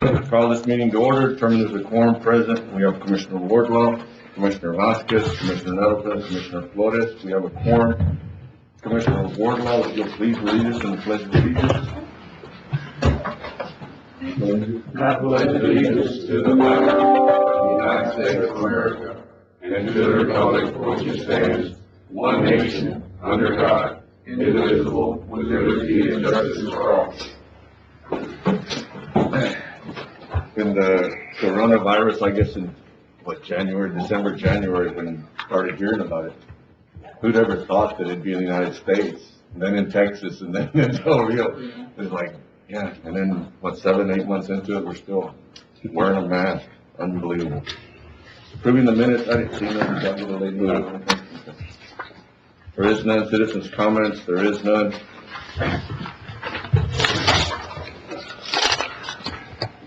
Call this meeting to order. Determine there's a quorum present. We have Commissioner Wardlaw, Commissioner Vasquez, Commissioner Nettleton, Commissioner Flores. We have a quorum. Commissioner Wardlaw, if you'll please lead us in the pledge of allegiance. I pledge allegiance to the flag of the United States of America and to the republic for which it stands, one nation, under God, indivisible, with liberty and justice for all. In the coronavirus, I guess in December, January, when we started hearing about it, who'd ever thought that it'd be in the United States, and then in Texas, and then in Del Rio? It was like, yeah, and then 7, 8 months into it, we're still wearing a mask. Unbelievable. Approving the minutes, I didn't see none. There is none. Citizens' comments, there is none.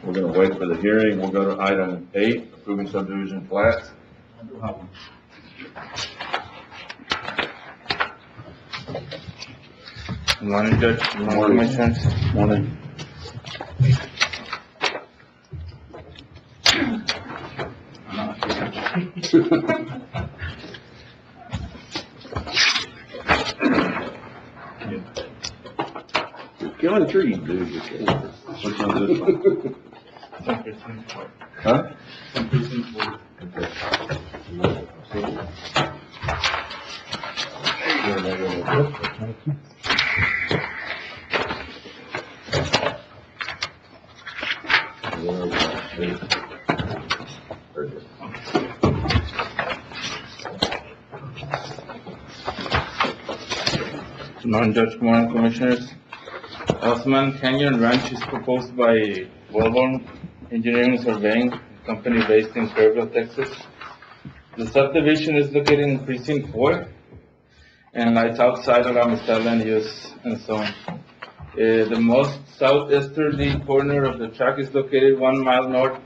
We're going to wait for the hearing. We'll go to item 8, approving subdivision plats. Good morning, Judge. Good morning, Commissioners. Morning. You're killing trees, dude. Which one's this one? Huh? Good morning, Judge. Good morning, Commissioners. Osman Canyon Ranch is proposed by Wellborn Engineering Surveying Company based in Kerrville, Texas. The subdivision is located in Precinct 4 and lies outside of Amistad land use and so on. The most southeasterly corner of the tract is located 1 mile north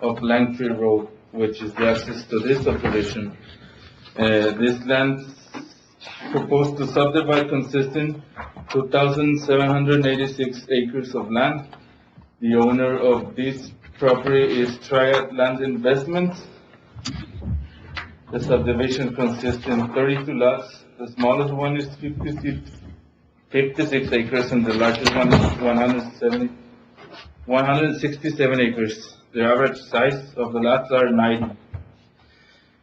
of Langtree Road, which is the access to this subdivision. This land proposed to subdivide consisting 2,786 acres of land. The owner of this property is Triad Land Investments. The subdivision consists in 32 lots. The smallest one is 56 acres and the largest one is 167 acres. The average size of the lots are 90.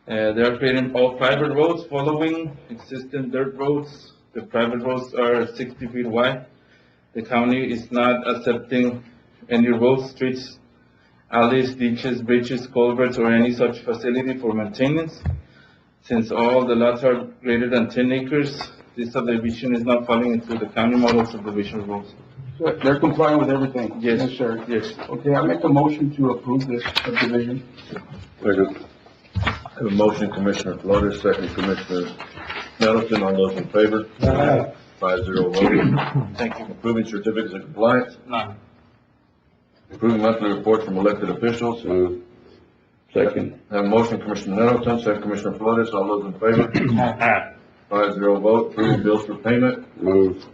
They are creating all private roads following existing dirt roads. The private roads are 60 feet wide. The county is not accepting any roads, streets, alleys, ditches, bridges, culverts, or any such facility for maintenance. Since all the lots are greater than 10 acres, this subdivision is not falling into the county model subdivision rules. So they're complying with everything? Yes. Sir. Yes. Okay, I make a motion to approve this subdivision. Second. I have a motion, Commissioner Flores, second, Commissioner Nettleton. All those in favor? Aye. 5-0 voting. Thank you. Approving certificates of compliance. None. Approving monthly reports from elected officials. Move. Second. I have a motion, Commissioner Nettleton, second, Commissioner Flores. All those in favor? 5-0 vote. Approving bills for payment. Move.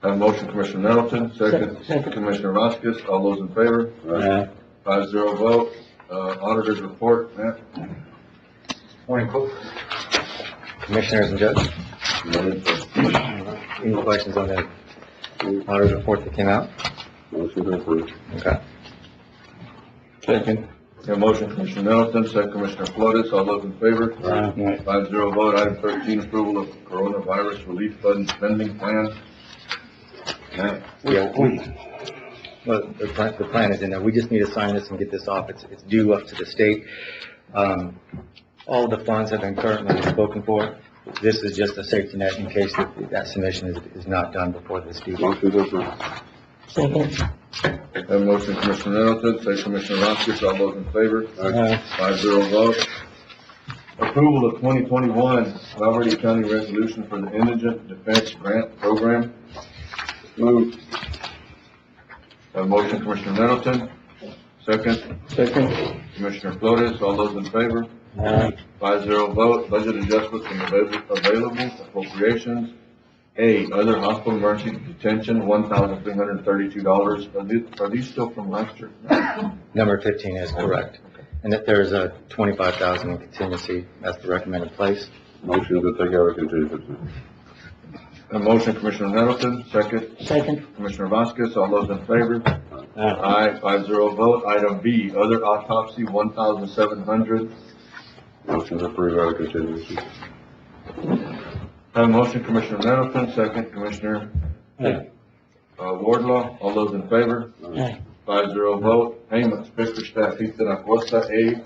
I have a motion, Commissioner Nettleton, second, Commissioner Vasquez. All those in favor? Aye. 5-0 vote. Auditor's report, Matt. Morning, Commissioners and Judge. Any questions on the auditor's report that came out? Motion to approve. Okay. Second. I have a motion, Commissioner Nettleton, second, Commissioner Flores. All those in favor? Aye. 5-0 vote. Item 13, approval of coronavirus relief fund spending plan. Matt. Yeah, well, the plan is in there. We just need to sign this and get this off. It's due up to the state. All the funds have been currently spoken for. This is just a safety net in case that submission is not done before this due. Motion to approve. Second. I have a motion, Commissioner Nettleton, second, Commissioner Vasquez. All those in favor? Aye. 5-0 vote. Approval of 2021 Valverde County Resolution for the Indigent Defense Grant Program. Move. I have a motion, Commissioner Nettleton, second, Commissioner Flores. All those in favor? Aye. 5-0 vote. Budget adjustments and available appropriations. A, other hospital emergency detention, $1,332. Are these still from last year? Number 15 is correct. And that there's a 25,000 in contingency, that's the recommended place. Motion to take out of contingency. A motion, Commissioner Nettleton, second. Second. Commissioner Vasquez, all those in favor? Aye, 5-0 vote. Item B, other autopsy, $1,700. Motion to approve out of contingency. A motion, Commissioner Nettleton, second, Commissioner Wardlaw, all those in favor? Aye. 5-0 vote. Payments, Victor Staffista Acosta, A,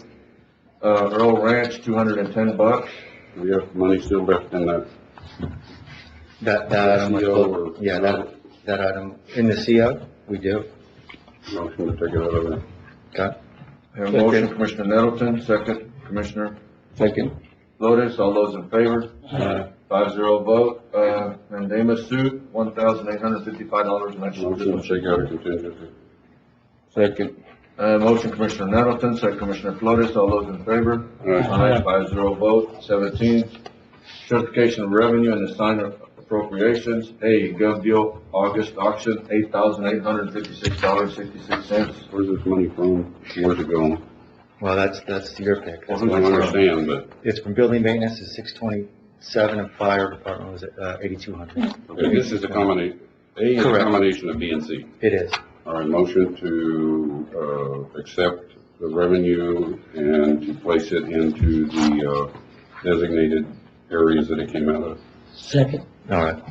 Earl Ranch, $210. We have money still left in that. That item, was CO both- yeah, that item, in the CO, we do. Motion to take it out of there. Okay. A motion, Commissioner Nettleton, second, Commissioner Second. Flores, all those in favor? Aye. 5-0 vote. Mandamus suit, $1,855, and that's Motion to take out of contingency. Second. motion, Commissioner Nettleton, second, Commissioner Flores, all those in favor? Aye. 5-0 vote. 17, certification of revenue and assign appropriations. A, Gov Deal August auction, $8,856.66. Where's this money from? Where's it going? Well, that's your pick. I don't understand, but, It's from building maintenance is 627 and fire department was at 8,200. okay, this is a combination, A is a Correct. combination of B and C. It is. All right, motion to, accept the revenue and to place it into the, designated areas that it came out of. Second. All right.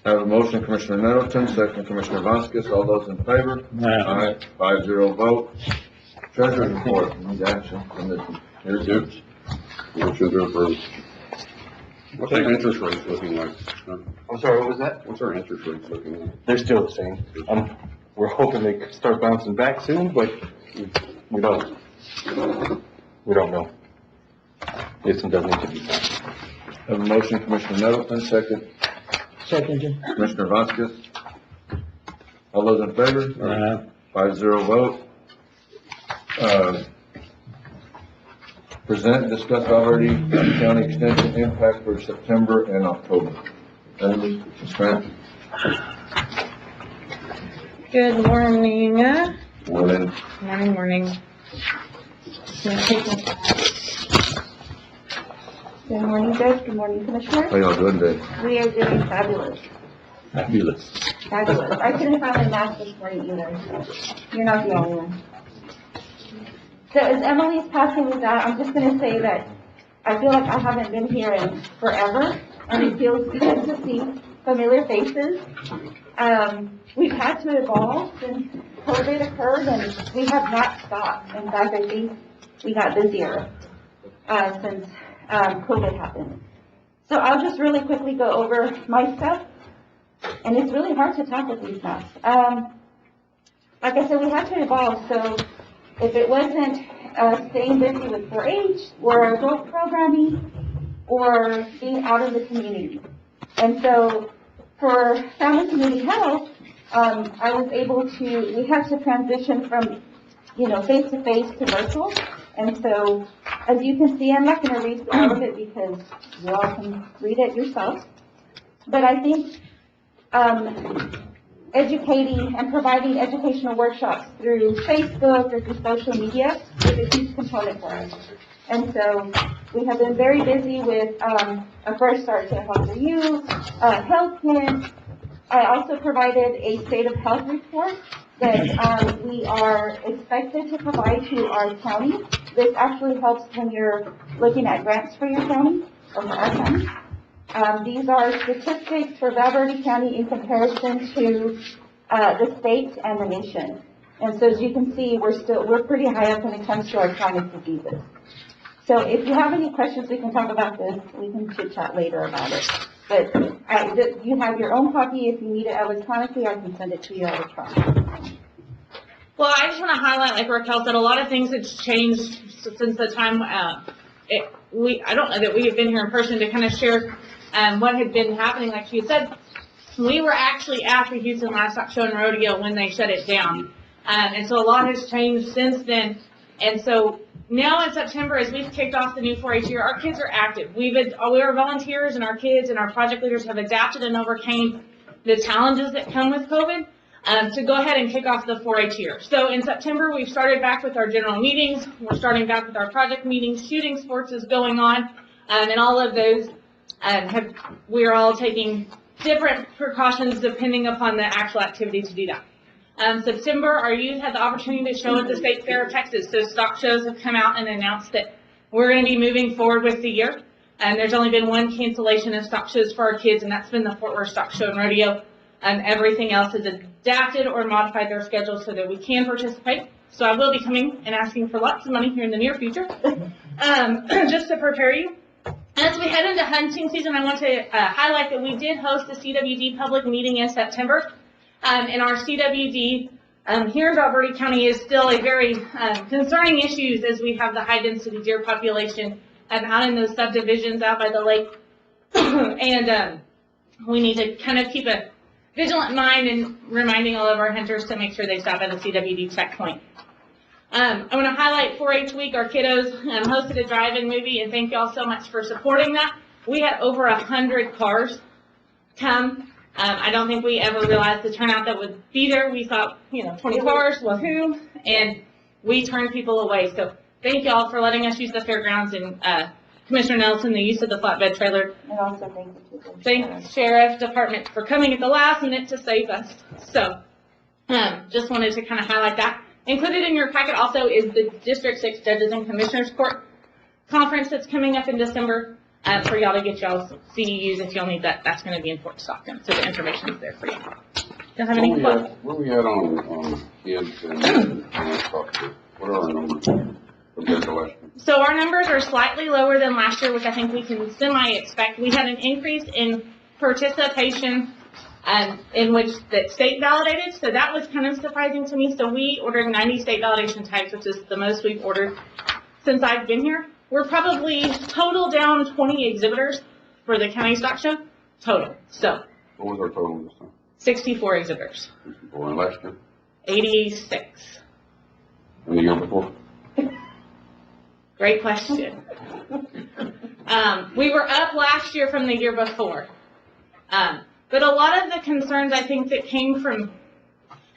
I have a motion, Commissioner Nettleton, second, Commissioner Vasquez, all those in favor? Aye. 5-0 vote. Treasurer's report, need action from the, here's yours. Motion to approve. What's our interest rates looking like? I'm sorry, what was that? What's our interest rates looking like? They're still the same. We're hoping they could start bouncing back soon, but we don't know. This one does need to be done. I have a motion, Commissioner Nettleton, second, Second. Commissioner Vasquez. All those in favor? 5-0 vote. Present, discuss Verde County Extension impact for September and October. Emily, Ms. Grant? Good morning. Morning. Morning. Good morning, Judge. Good morning, Commissioner. How y'all doing today? We are doing fabulous. Fabulous. Fabulous. I couldn't find my mask this morning either, so you're not the only one. So as Emily's passing these out, I'm just going to say that I feel like I haven't been here in forever, and it feels good to see familiar faces. We've had to evolve since COVID occurred, and we have not stopped. In fact, I think we got busier since COVID happened. So I'll just really quickly go over my stuff, and it's really hard to talk with these masks. Like I said, we had to evolve, so if it wasn't staying busy with 4-H or adult programming or being out in the community. And so for Family Community Health, I was able to, we had to transition from, face-to-face to virtual. And so, as you can see, I'm not going to read all of it because you all can read it yourselves. But I think educating and providing educational workshops through Facebook or through social media is a huge component for us. And so we have been very busy with a First Start to Health for You, health kits. I also provided a state of health report that we are expected to provide to our county. This actually helps when you're looking at grants for your county or for our county. These are statistics for Val Verde County in comparison to the state and the nation. And so as you can see, we're pretty high up when it comes to our chronic diseases. So if you have any questions, we can talk about this. We can chit chat later about it. But you have your own copy. If you need it electronically, I can send it to you electronically. Well, I just want to highlight, like Raquel said, a lot of things have changed since the time, I don't know that we have been here in person to kind of share what had been happening. Like you said, we were actually at the Houston Livestock Show and Rodeo when they shut it down. And so a lot has changed since then. And so now in September, as we've kicked off the new 4-H year, our kids are active. We are volunteers, and our kids and our project leaders have adapted and overcame the challenges that come with COVID to go ahead and kick off the 4-H year. So in September, we've started back with our general meetings. We're starting back with our project meetings. Shooting sports is going on, and all of those we're all taking different precautions depending upon the actual activity to do that. September, our youth had the opportunity to show at the State Fair of Texas. So stock shows have come out and announced that we're going to be moving forward with the year. And there's only been one cancellation of stock shows for our kids, and that's been the Fort Worth Stock Show and Rodeo. Everything else has adapted or modified their schedule so that we can participate. So I will be coming and asking for lots of money here in the near future, just to prepare you. As we head into hunting season, I want to highlight that we did host a CWD public meeting in September. And our CWD here in Verde County is still a very concerning issue, as we have the high density deer population out in those subdivisions out by the lake. And we need to kind of keep a vigilant mind and reminding all of our hunters to make sure they stop at the CWD checkpoint. I want to highlight 4-H week. Our kiddos hosted a drive-in movie, and thank y'all so much for supporting that. We had over 100 cars come. I don't think we ever realized the turnout that would be there. We thought, 20 cars, woohoo, and we turned people away. So thank y'all for letting us use the fairgrounds, and Commissioner Nelson, the use of the flatbed trailer. And also thank the Sheriff Department for coming at the last minute to save us. So just wanted to kind of highlight that. Included in your packet also is the District 6 Judges and Commissioners Court conference that's coming up in December for y'all to get y'all's CEUs if y'all need that. That's going to be in Fort Stockton, so the information is there for you. Don't have any questions? Where we at on kids and structure? What are our numbers compared to last year? So our numbers are slightly lower than last year, which I think we can semi-expect. We had an increase in participation in which the state validated, so that was kind of surprising to me. So we ordered 90 state validation types, which is the most we've ordered since I've been here. We're probably total down 20 exhibitors for the county stock show, total. So What was our total this time? 64 exhibitors. 64. And last year? 86. And the year before? Great question. We were up last year from the year before. But a lot of the concerns I think that came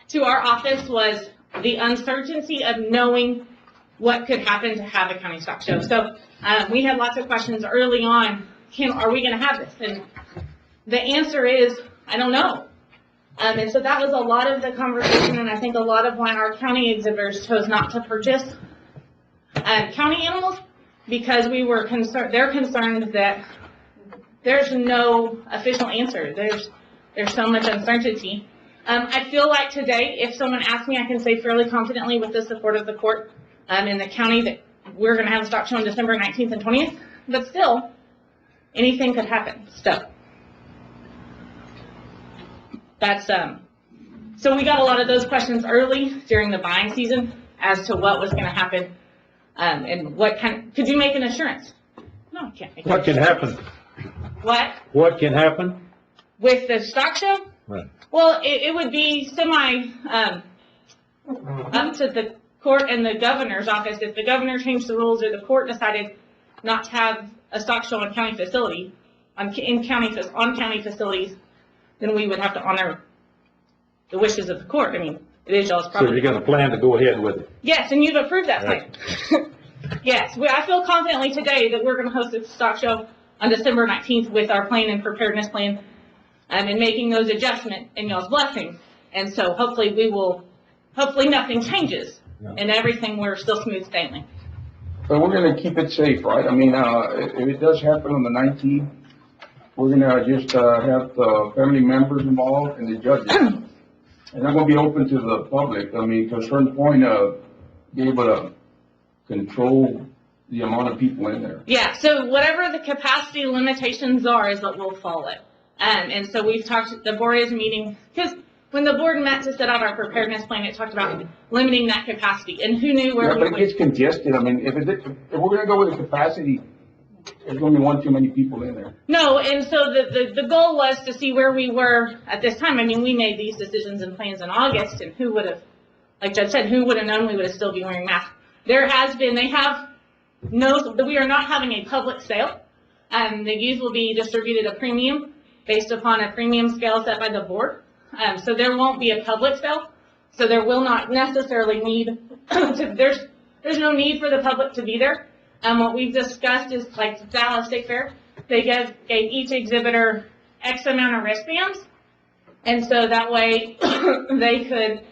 to our office was the uncertainty of knowing what could happen to have a county stock show. So we had lots of questions early on, are we going to have this? And the answer is, I don't know. And so that was a lot of the conversation, and I think a lot of why our county exhibitors chose not to purchase county animals, because we were concerned. They're concerned that there's no official answer. There's so much uncertainty. I feel like today, if someone asks me, I can say fairly confidently with the support of the court in the county that we're going to have a stock show on December 19th and 20th. But still, anything could happen. That's so we got a lot of those questions early during the buying season as to what was going to happen and could you make an assurance? No, I can't make an What can happen? What? What can happen? With the stock show? Right. Well, it would be up to the court and the governor's office. If the governor changed the rules or the court decided not to have a stock show on county facility, on county facilities, then we would have to honor the wishes of the court. I mean, it is y'all's So property. you're gonna plan to go ahead with it? Yes, and you've approved that plan. Yes, I feel confidently today that we're going to host a stock show on December 19th with our plan and preparedness plan and making those adjustments and y'all's blessing. And so hopefully nothing changes and everything, we're still smooth sailing. But we're gonna keep it safe, right? I mean, if it does happen on the 19th, we're gonna just, have the family members involved and the judges. And I'm gonna be open to the public. I mean, to a certain point, be able to control the amount of people in there. Yeah, so whatever the capacity limitations are is what we'll follow. And so we've talked, the board is meeting, because when the board met to set out our preparedness plan, it talked about limiting that capacity, and who knew where Yeah, we but it would. gets congested. I mean, if we're gonna go with the capacity, there's gonna be one too many people in there. No, and so the goal was to see where we were at this time. I mean, we made these decisions and plans in August, and who would have, like Judge said, who would have known we would have still be wearing masks? There has been, they have knows that we are not having a public sale. The youth will be distributed a premium based upon a premium scale set by the board. So there won't be a public sale. So there will not necessarily need to, there's no need for the public to be there. What we've discussed is like Dallas State Fair. They gave each exhibitor X amount of wristbands. And so that way they could,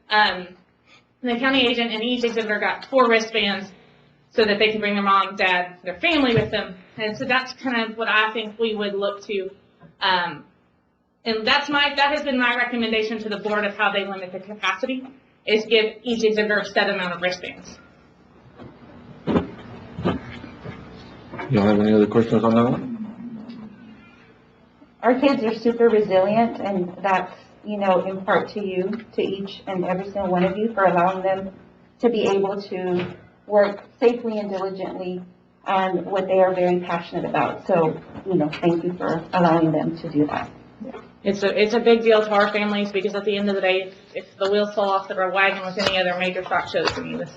the county agent and each exhibitor got 4 wristbands so that they could bring their mom, dad, their family with them. And so that's kind of what I think we would look to. And that has been my recommendation to the board of how they limit the capacity, is give each exhibitor a set amount of wristbands. You don't have any other questions on that one? Our kids are super resilient, and that's, you know, in part to you, to each and every single one of you, for allowing them to be able to work safely and diligently on what they are very passionate about. So, you know, thank you for allowing them to do that. It's a big deal to our families, because at the end of the day, if the wheels fall off the wagon with any other major stock shows, I mean, this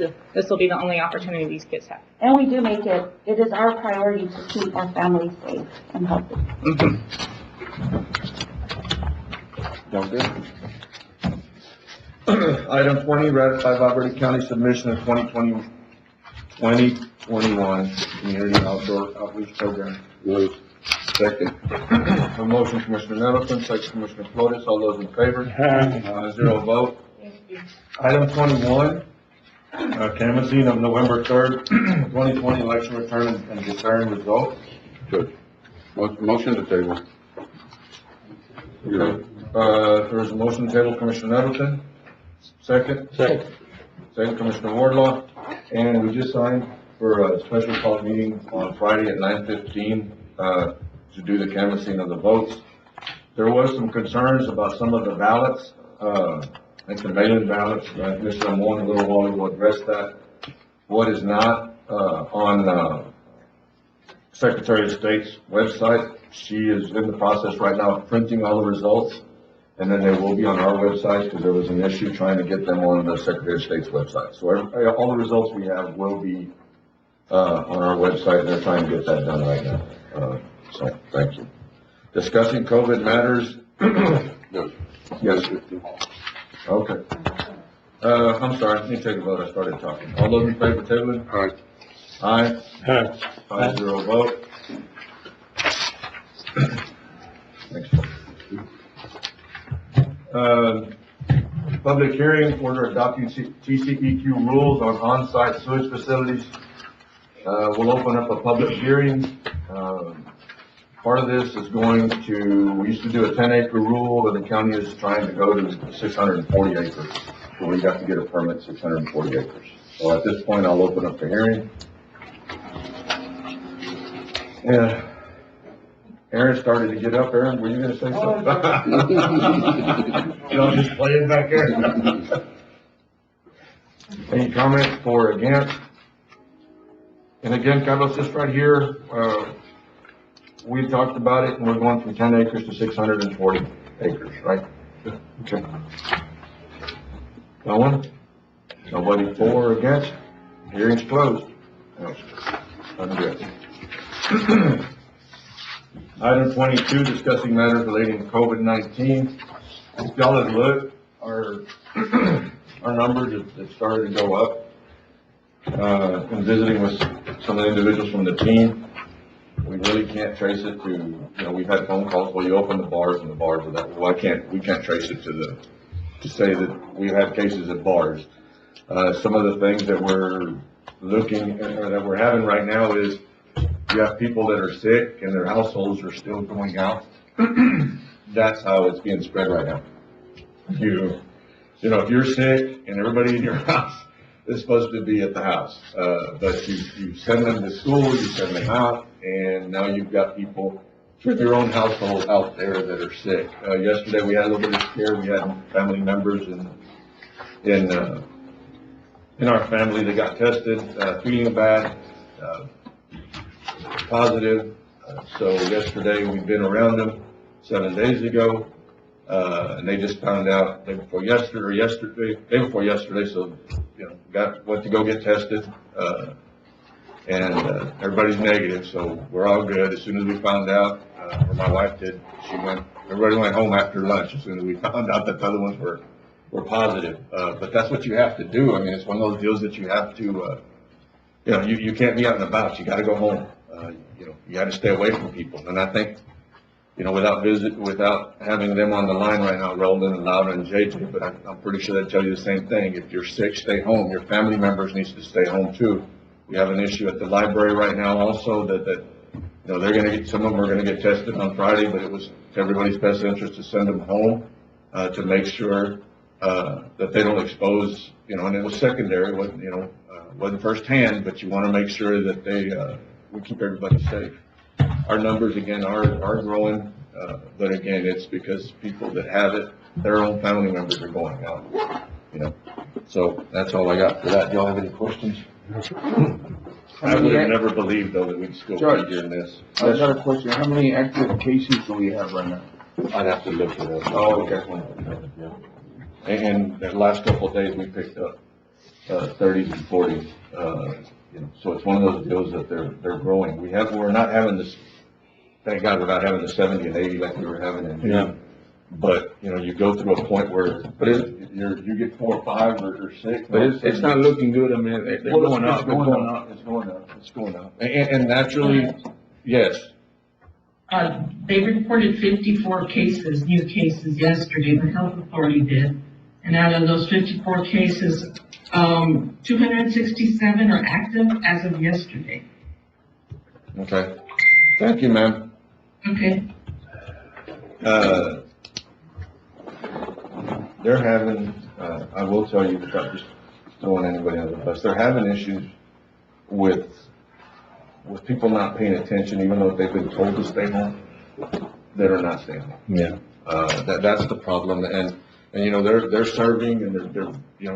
will be the only opportunity these kids have. And we do make it is our priority to keep our families safe and healthy. Sounds good. Item 20, ratify Verde County submission of 2021 Community Outdoor Outreach Program. Move. Second. A motion, Commissioner Nettleton, second Commissioner Flores. All those in favor? 0 vote. Item 21, canvassing of November 3rd, 2020 election return and declaring results. Good. Motion to table. Okay. There's a motion to table, Commissioner Nettleton. Second? Second, Commissioner Wardlaw. And we just signed for a special call meeting on Friday at 9:15, to do the canvassing of the votes. There was some concerns about some of the ballots, like the mail-in ballots. Mr. Amon a little while ago addressed that. What is not, on, Secretary of State's website. She is in the process right now of printing all the results, and then they will be on our website, because there was an issue trying to get them on the Secretary of State's website. So all the results we have will be on our website, and they're trying to get that done right now. So thank you. Discussing COVID matters. Yes. Okay. I'm sorry. Let me take a vote. I started talking. All those in favor of tabling? Aye. Aye. 5-0 vote. Thanks. Public hearing, order adopting TCEQ rules on on-site sewage facilities. We'll open up a public hearing. Part of this is going to, we used to do a 10-acre rule, and the county is trying to go to 640 acres. So we got to get a permit, 640 acres. So at this point, I'll open up the hearing. Yeah. Aaron started to get up. Aaron, were you gonna say something? You know, just playing back there. Any comments for or against? And again, Carlos, just right here, we talked about it, and we're going from 10 acres to 640 acres, right? Okay. No one? Nobody for or against? Hearing's closed. I'm good. Item 22, discussing matters relating to COVID-19. If y'all have looked, our numbers have started to go up. In visiting with some of the individuals from the team, we really can't trace it to, you know, we've had phone calls, well, you open the bars and the bars are that, well, we can't trace it to say that we've had cases at bars. Some of the things that we're looking, or that we're having right now is, you have people that are sick and their households are still going out. That's how it's being spread right now. You know, if you're sick and everybody in your house is supposed to be at the house, but you send them to school, you send them out, and now you've got people with your own household out there that are sick. Yesterday we had a little bit of scare. We had family members in our family that got tested, feeling bad. Positive. So yesterday we've been around them. 7 days ago, and they just found out day before yesterday, so, went to go get tested, and everybody's negative, so we're all good. As soon as we found out, or my wife did, everybody went home after lunch as soon as we found out that the other ones were positive. But that's what you have to do. I mean, it's one of those deals that you have to, you can't be out and about. You gotta go home. You gotta stay away from people. And I think, without having them on the line right now, Roland and Louder and JJ, but I'm pretty sure they'll tell you the same thing. If you're sick, stay home. Your family members needs to stay home too. We have an issue at the library right now also that they're gonna get, some of them are gonna get tested on Friday, but it was to everybody's best interest to send them home, to make sure, that they don't expose, and it was secondary, wasn't firsthand, but you wanna make sure that we keep everybody safe. Our numbers, again, are growing, but again, it's because people that have it, their own family members are going out, So that's all I got for that. Do y'all have any questions? I would have never believed, though, that we'd still be doing this. I got a question. How many active cases do we have right now? I'd have to look it up. Oh, okay. Yeah. And the last couple of days, we picked up 30s and 40s. So it's one of those deals that they're growing. We're not having this. Thank God we're not having the 70 and 80 like we were having in June. Yeah. But you go through a point where, you get 4 or 5 or 6. But it's not looking good. I mean, they're going up. It's going up. And naturally, yes. They reported 54 cases, new cases yesterday, the health authority did. And out of those 54 cases, 267 are active as of yesterday. Okay. Thank you, ma'am. Okay. They're having, I will tell you, without just throwing anybody under the bus, they're having issues with people not paying attention, even though they've been told to stay home, that are not staying home. Yeah. That's the problem, and they're serving, and they're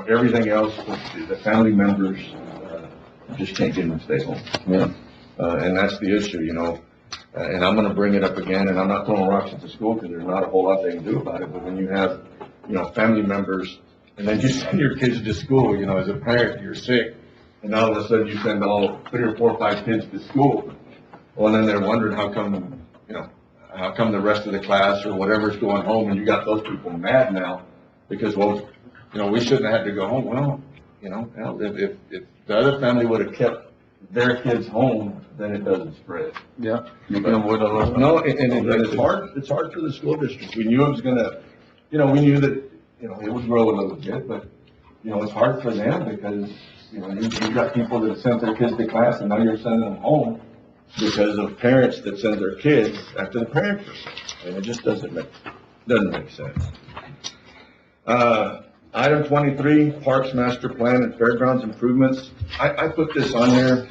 everything else, the family members, just can't get them to stay home. Yeah. And that's the issue, and I'm gonna bring it up again, and I'm not throwing rocks at the school, because there's not a whole lot they can do about it, but when you have, family members, and then you send your kids to school, as a parent, you're sick, and all of a sudden you send all 3 or 4 or 5 kids to school, well, then they're wondering how come the rest of the class or whatever's going home, and you got those people mad now, because, we shouldn't have had to go home. Well, if the other family would have kept their kids home, then it doesn't spread. Yeah. No, and it's hard for the school district. We knew it was gonna, we knew that, it would grow a little bit, but, it's hard for them because, you've got people that sent their kids to class, and now you're sending them home because of parents that send their kids after the parents are sick. And it just doesn't make sense. Item 23, Parks Master Plan and Fairgrounds Improvements. I put this on here,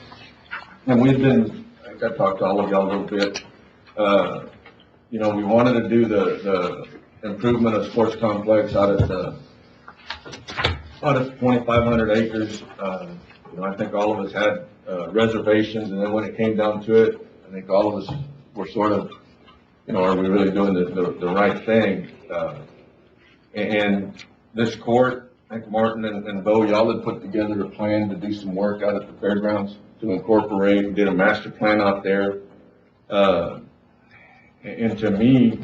and I think I talked to all of y'all a little bit. We wanted to do the improvement of sports complex out of 2,500 acres. I think all of us had reservations, and then when it came down to it, I think all of us were sort of, are we really doing the right thing? And this court, I think Martin and Bo, y'all had put together a plan to do some work out at the fairgrounds to incorporate, did a master plan out there. And to me,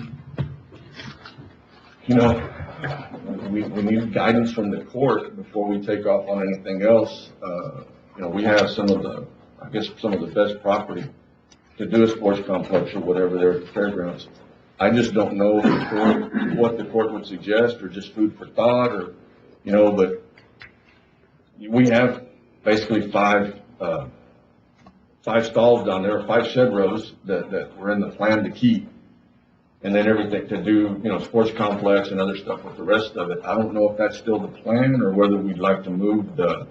we need guidance from the court before we take off on anything else. We have some of the best property to do a sports complex or whatever there at the fairgrounds. I just don't know what the court would suggest, or just food for thought, or, but we have basically 5 stalls down there, 5 shed rows that were in the plan to keep. And then everything to do, sports complex and other stuff with the rest of it. I don't know if that's still the plan, or whether we'd like to move the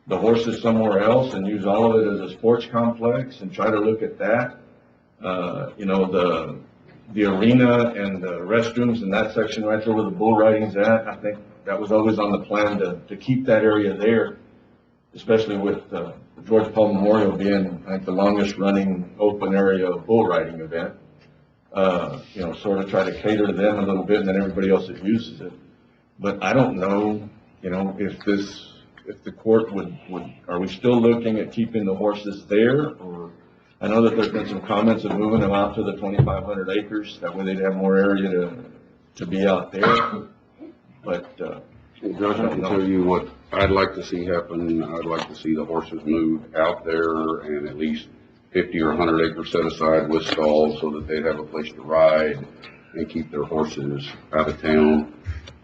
horses somewhere else and use all of it as a sports complex and try to look at that. The arena and the restrooms and that section right there where the bull riding's at, I think that was always on the plan to keep that area there, especially with the George Paul Memorial being, I think, the longest running open area bull riding event. sort of try to cater to them a little bit and then everybody else that uses it. But I don't know, if the court are we still looking at keeping the horses there? Or, I know that there's been some comments of moving them out to the 2,500 acres, that way they'd have more area to be out there. But, Judge, I can tell you what I'd like to see happen. I'd like to see the horses moved out there and at least 50 or 100 acres set aside with stalls so that they'd have a place to ride and keep their horses out of town.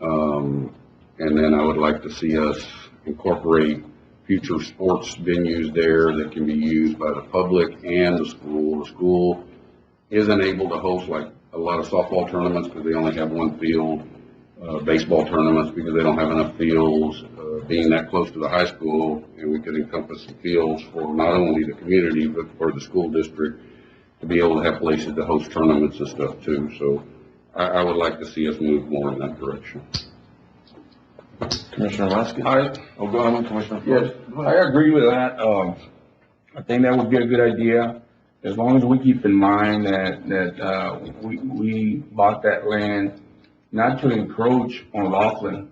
And then I would like to see us incorporate future sports venues there that can be used by the public and the school. The school isn't able to host like a lot of softball tournaments because they only have one field, baseball tournaments because they don't have enough fields. Being that close to the high school, and we could encompass the fields for not only the community but for the school district to be able to have places to host tournaments and stuff too. So I would like to see us move more in that direction. Commissioner Vasquez? Go ahead, Commissioner. Yes, I agree with that. I think that would be a good idea, as long as we keep in mind that we bought that land not to encroach on Laughlin.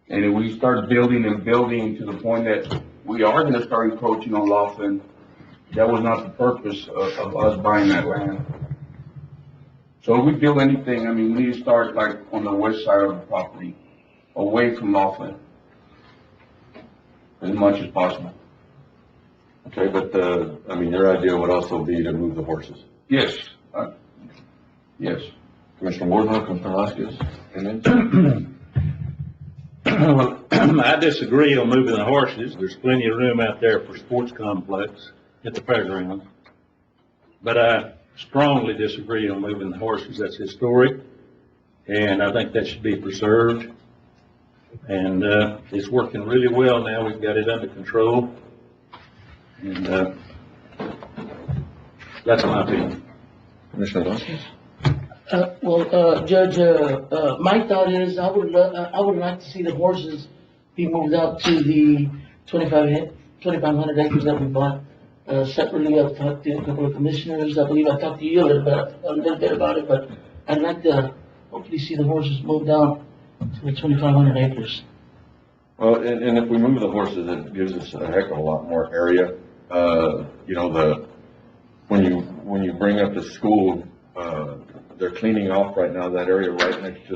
And if we start building and building to the point that we are gonna start encroaching on Laughlin, that was not the purpose of us buying that land. So if we build anything, we need to start like on the west side of the property, away from Laughlin, as much as possible. Okay, but your idea would also be to move the horses. Yes, yes. Commissioner Wardlaw, Commissioner Vasquez, and Well, I disagree on moving the horses. There's plenty of room out there for sports complex at the fairgrounds. But I strongly disagree on moving the horses. That's historic, and I think that should be preserved. And it's working really well now. We've got it under control. And that's my opinion. Commissioner Vasquez? Judge, my thought is I would like to see the horses be moved out to the 2,500 acres that we bought. Separately, I've talked to a couple of commissioners. I believe I talked to you a little bit about it, but I'd like to hopefully see the horses moved down to the 2,500 acres. Well, and if we move the horses, it gives us a heck of a lot more area. When you bring up the school, they're cleaning off right now that area right next to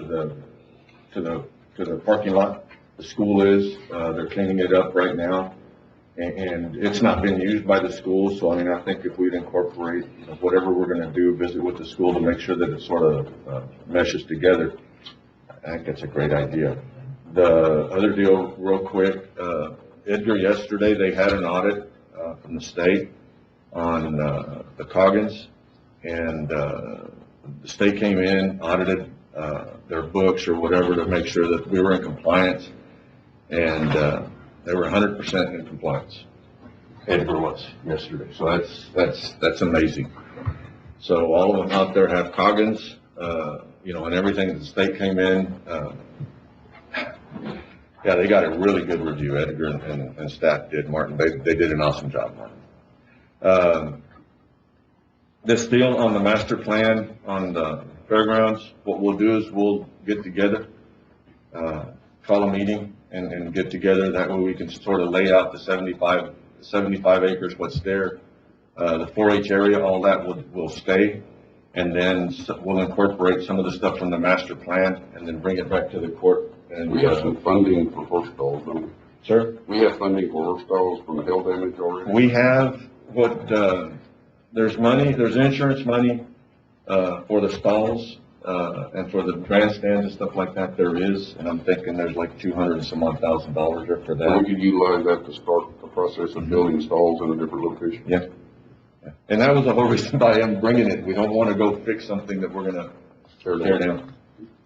the parking lot. The school is, they're cleaning it up right now, and it's not been used by the school. So I think if we'd incorporate whatever we're going to do, visit with the school to make sure that it sort of meshes together, I think that's a great idea. The other deal, real quick, Edgar, yesterday they had an audit from the state on the Coggins, and the state came in, audited their books or whatever to make sure that we were in compliance, and they were 100% in compliance. Edgar was yesterday, so that's amazing. So all of them out there have Coggins, and everything that the state came in. Yeah, they got a really good review. Edgar and staff did. Martin, they did an awesome job, Martin. This deal on the master plan on the fairgrounds, what we'll do is we'll get together, call a meeting and get together. That way we can sort of lay out the 75 acres, what's there. The 4-H area, all that will stay. And then we'll incorporate some of the stuff from the master plan and then bring it back to the court. And we have some funding for horse stalls, don't we? Sir? We have funding for horse stalls from the hail damage already? We have there's money, there's insurance money, for the stalls, and for the grandstands and stuff like that, there is, and I'm thinking there's like $200 and some odd thousand there for that. So we could utilize that to start the process of building stalls in a different location? Yeah. And that was the whole reason why I'm bringing it. We don't want to go fix something that we're gonna tear down.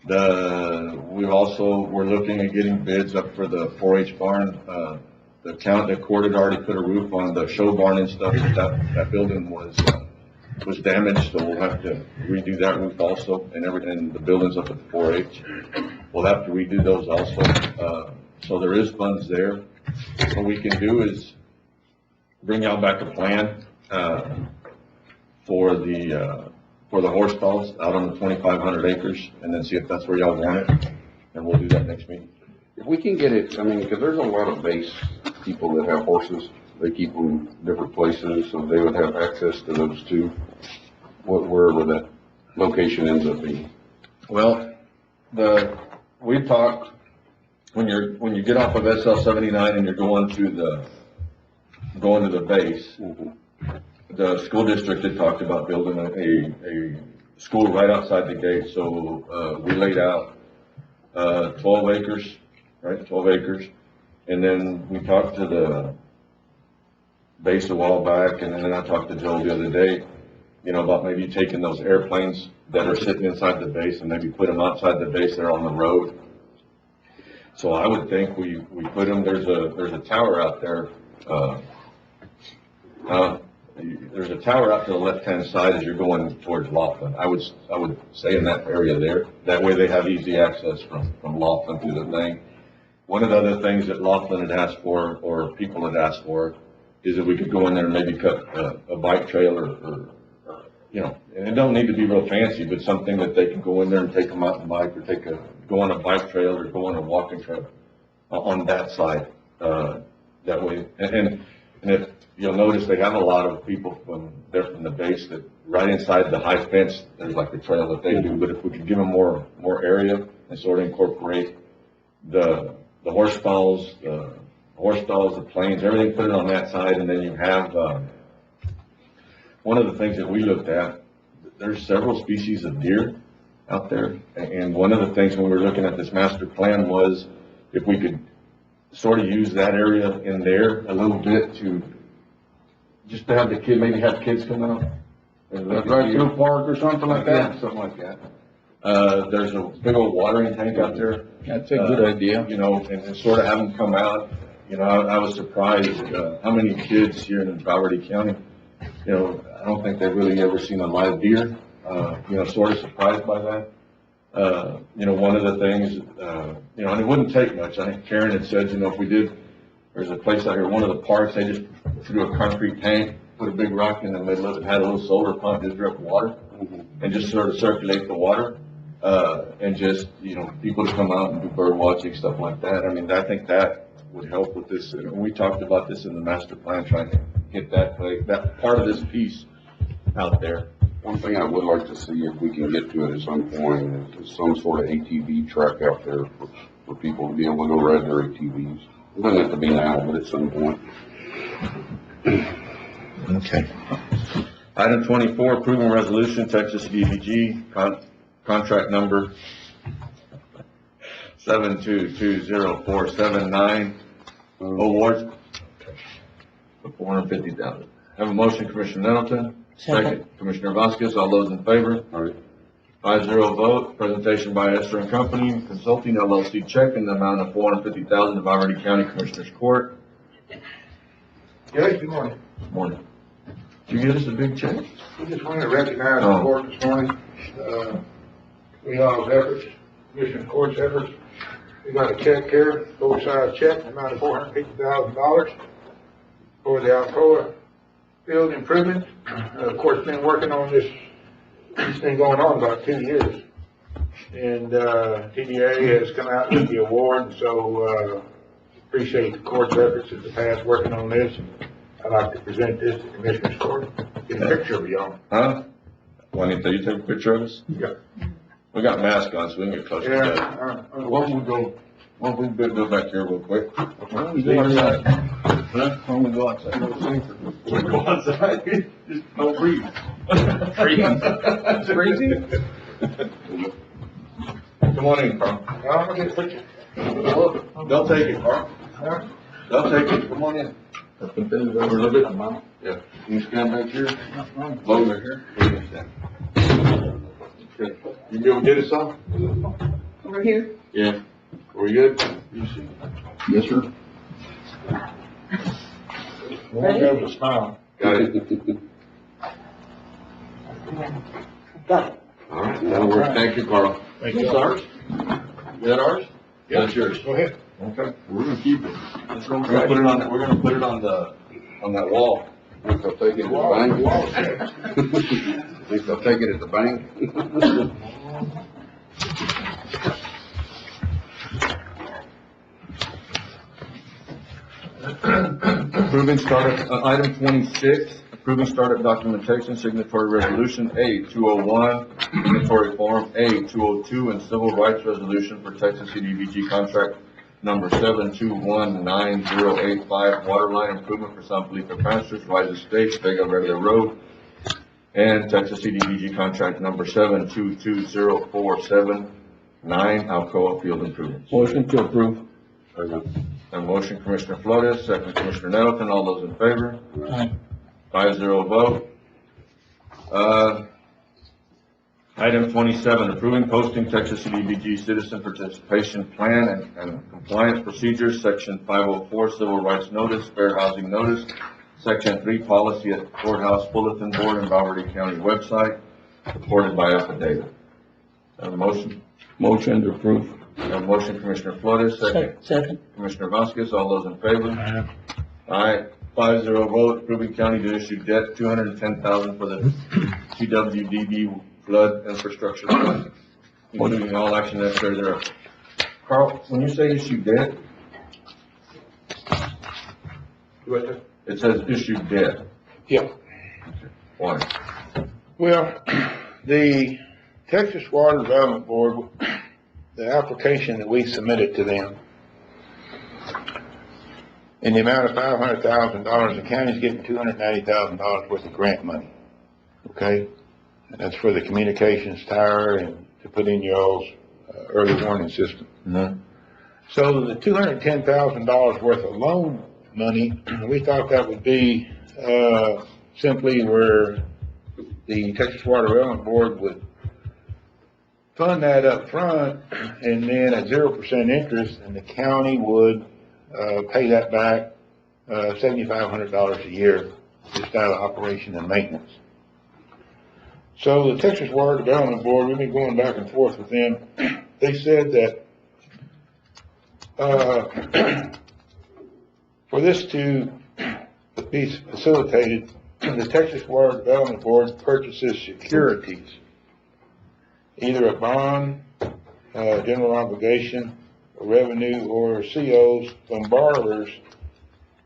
We're looking at getting bids up for the 4-H barn. The court had already put a roof on the show barn and stuff. That building was damaged, so we'll have to redo that roof also, and the buildings up at the 4-H. We'll have to redo those also. So there is funds there. What we can do is bring y'all back a plan for the for the horse stalls out on the 2,500 acres, and then see if that's where y'all want it, and we'll do that next meeting. If we can get it, I mean, because there's a lot of base people that have horses, they keep them different places, so they would have access to those too, wherever that location ends up being. Well, we talked, when you get off of SL 79 and you're going to the base, the school district had talked about building a school right outside the gate, so, we laid out, 12 acres, right, 12 acres, and then we talked to the base a while back, and then I talked to Joe the other day, you know, about maybe taking those airplanes that are sitting inside the base and maybe put them outside the base there on the road. So I would think we put them, there's a tower out there, there's a tower out to the left-hand side as you're going towards Laughlin. I would say in that area there. That way they have easy access from Laughlin to the thing. One of the other things that Laughlin had asked for, or people had asked for, is that we could go in there and maybe cut a bike trail or you know, and it don't need to be real fancy, but something that they can go in there and take a mountain bike or go on a bike trail or go on a walking trail on that side. That way, and if you'll notice, they have a lot of people from the base that right inside the high fence, there's like a trail that they do, but if we could give them more area and sort of incorporate the horse stalls, the planes, everything, put it on that side, and then you have, one of the things that we looked at, there's several species of deer out there, and one of the things when we were looking at this master plan was if we could sort of use that area in there a little bit to just to have maybe have kids come out. Drive through a park or something like that? Yeah, something like that. There's a big old watering tank out there. That's a good idea. You know, and sort of have them come out. You know, I was surprised, how many kids here in Verde County, you know, I don't think they've really ever seen a live deer. You know, sort of surprised by that. You know, one of the things, you know, and it wouldn't take much. I think Karen had said, you know, if we did, there's a place out here, one of the parks, they just threw a concrete tank, put a big rock in the middle of it, had a little solar pump, just drip water, and just sort of circulate the water, and just, you know, people to come out and do bird watching, stuff like that. I mean, I think that would help with this. And we talked about this in the master plan, trying to get that part of this piece out there. One thing I would like to see, if we can get to it at some point, is some sort of ATV track out there for people to be able to go ride their ATVs. It doesn't have to be now, but at some point. Okay. Item 24, approving resolution, Texas DVG, contract number 7220479, awards for $450,000. Have a motion, Commissioner Nettleton. Second, Commissioner Vasquez. All those in favor? All right. 5-0 vote. Presentation by Esther and Company Consulting LLC, check in the amount of $450,000 to Verde County Commissioners Court. Yes, good morning. Morning. Did you get us a big check? We just wanted to recognize the court this morning, we all's efforts, Commissioner Court's efforts. We got a check here, full-size check, amount of $450,000 for the Alcoa field improvement. Of course, been working on this thing going on about 2 years. And, TDA has come out with the award, and so, appreciate the court's efforts in the past working on this. I'd like to present this to Commissioner's Court. Get a picture of you on. Huh? Juanita, you take a picture of us? Yeah. We got masks on, so we can get closer to that. Why don't we go back here real quick? Why don't we go outside? Huh? Why don't we go outside? We go outside? Just don't breathe. Freezing? It's freezing? Come on in, Carl. I'm gonna get a picture. They'll take it, Carl. Huh? They'll take it. Come on in. We're a little bit. Yeah. Can you stand back here? Over here. Okay. You be able to get us some? Over here? Yeah. Are we good? You see. Yes, sir. Won't give us a smile. Got it. Got it. All right. That'll work. Thank you, Carl. Thank Is you. ours? Is that ours? Yeah. That's yours. Go ahead. Okay. We're gonna keep it. We're gonna put it on that wall. At least I'll take it at the bank. At least I'll take it at the bank. Approving startup, item 26, approving startup documentation, signatory resolution A-201, signatory form A-202, and civil rights resolution for Texas CDBG contract number 7219085, water line improvement for San Felipe Pastures, Rise Estates, Vega Verde Road, and Texas CDBG contract number 7220479, Alcoa Field Improvements. Motion to approve. A motion, Commissioner Flores, second Commissioner Nettleton, all those in favor? Aye. 5-0 vote. Item 27, approving posting Texas CDBG Citizen Participation Plan and Compliance Procedures, Section 504, Civil Rights Notice, Fair Housing Notice, Section 3, Policy at Courthouse Bulletin Board and Valverde County website, supported by affidavit. Have a motion? Motion to approve. A motion, Commissioner Flores, second Second. Commissioner Vasquez, all those in favor? Aye. 5-0 vote, approving county to issue debt, $210,000 for the TWDB flood infrastructure fund, including all action necessary thereof. Carl, when you say issue debt, it says issue debt. Yeah. Why? Well, the Texas Water Development Board, the application that we submitted to them in the amount of $500,000, the county's getting $290,000 worth of grant money. Okay? And that's for the communications tower and to put in your all's early warning system. Mm-hmm. So the $210,000 worth of loan money, we thought that would be, simply where the Texas Water Development Board would fund that up front, and then at 0% interest, and the county would pay that back $7,500 a year, just out of operation and maintenance. So the Texas Water Development Board, we've been going back and forth with them. They said that for this to be facilitated, the Texas Water Development Board purchases securities, either a bond, general obligation, a revenue, or COs from borrowers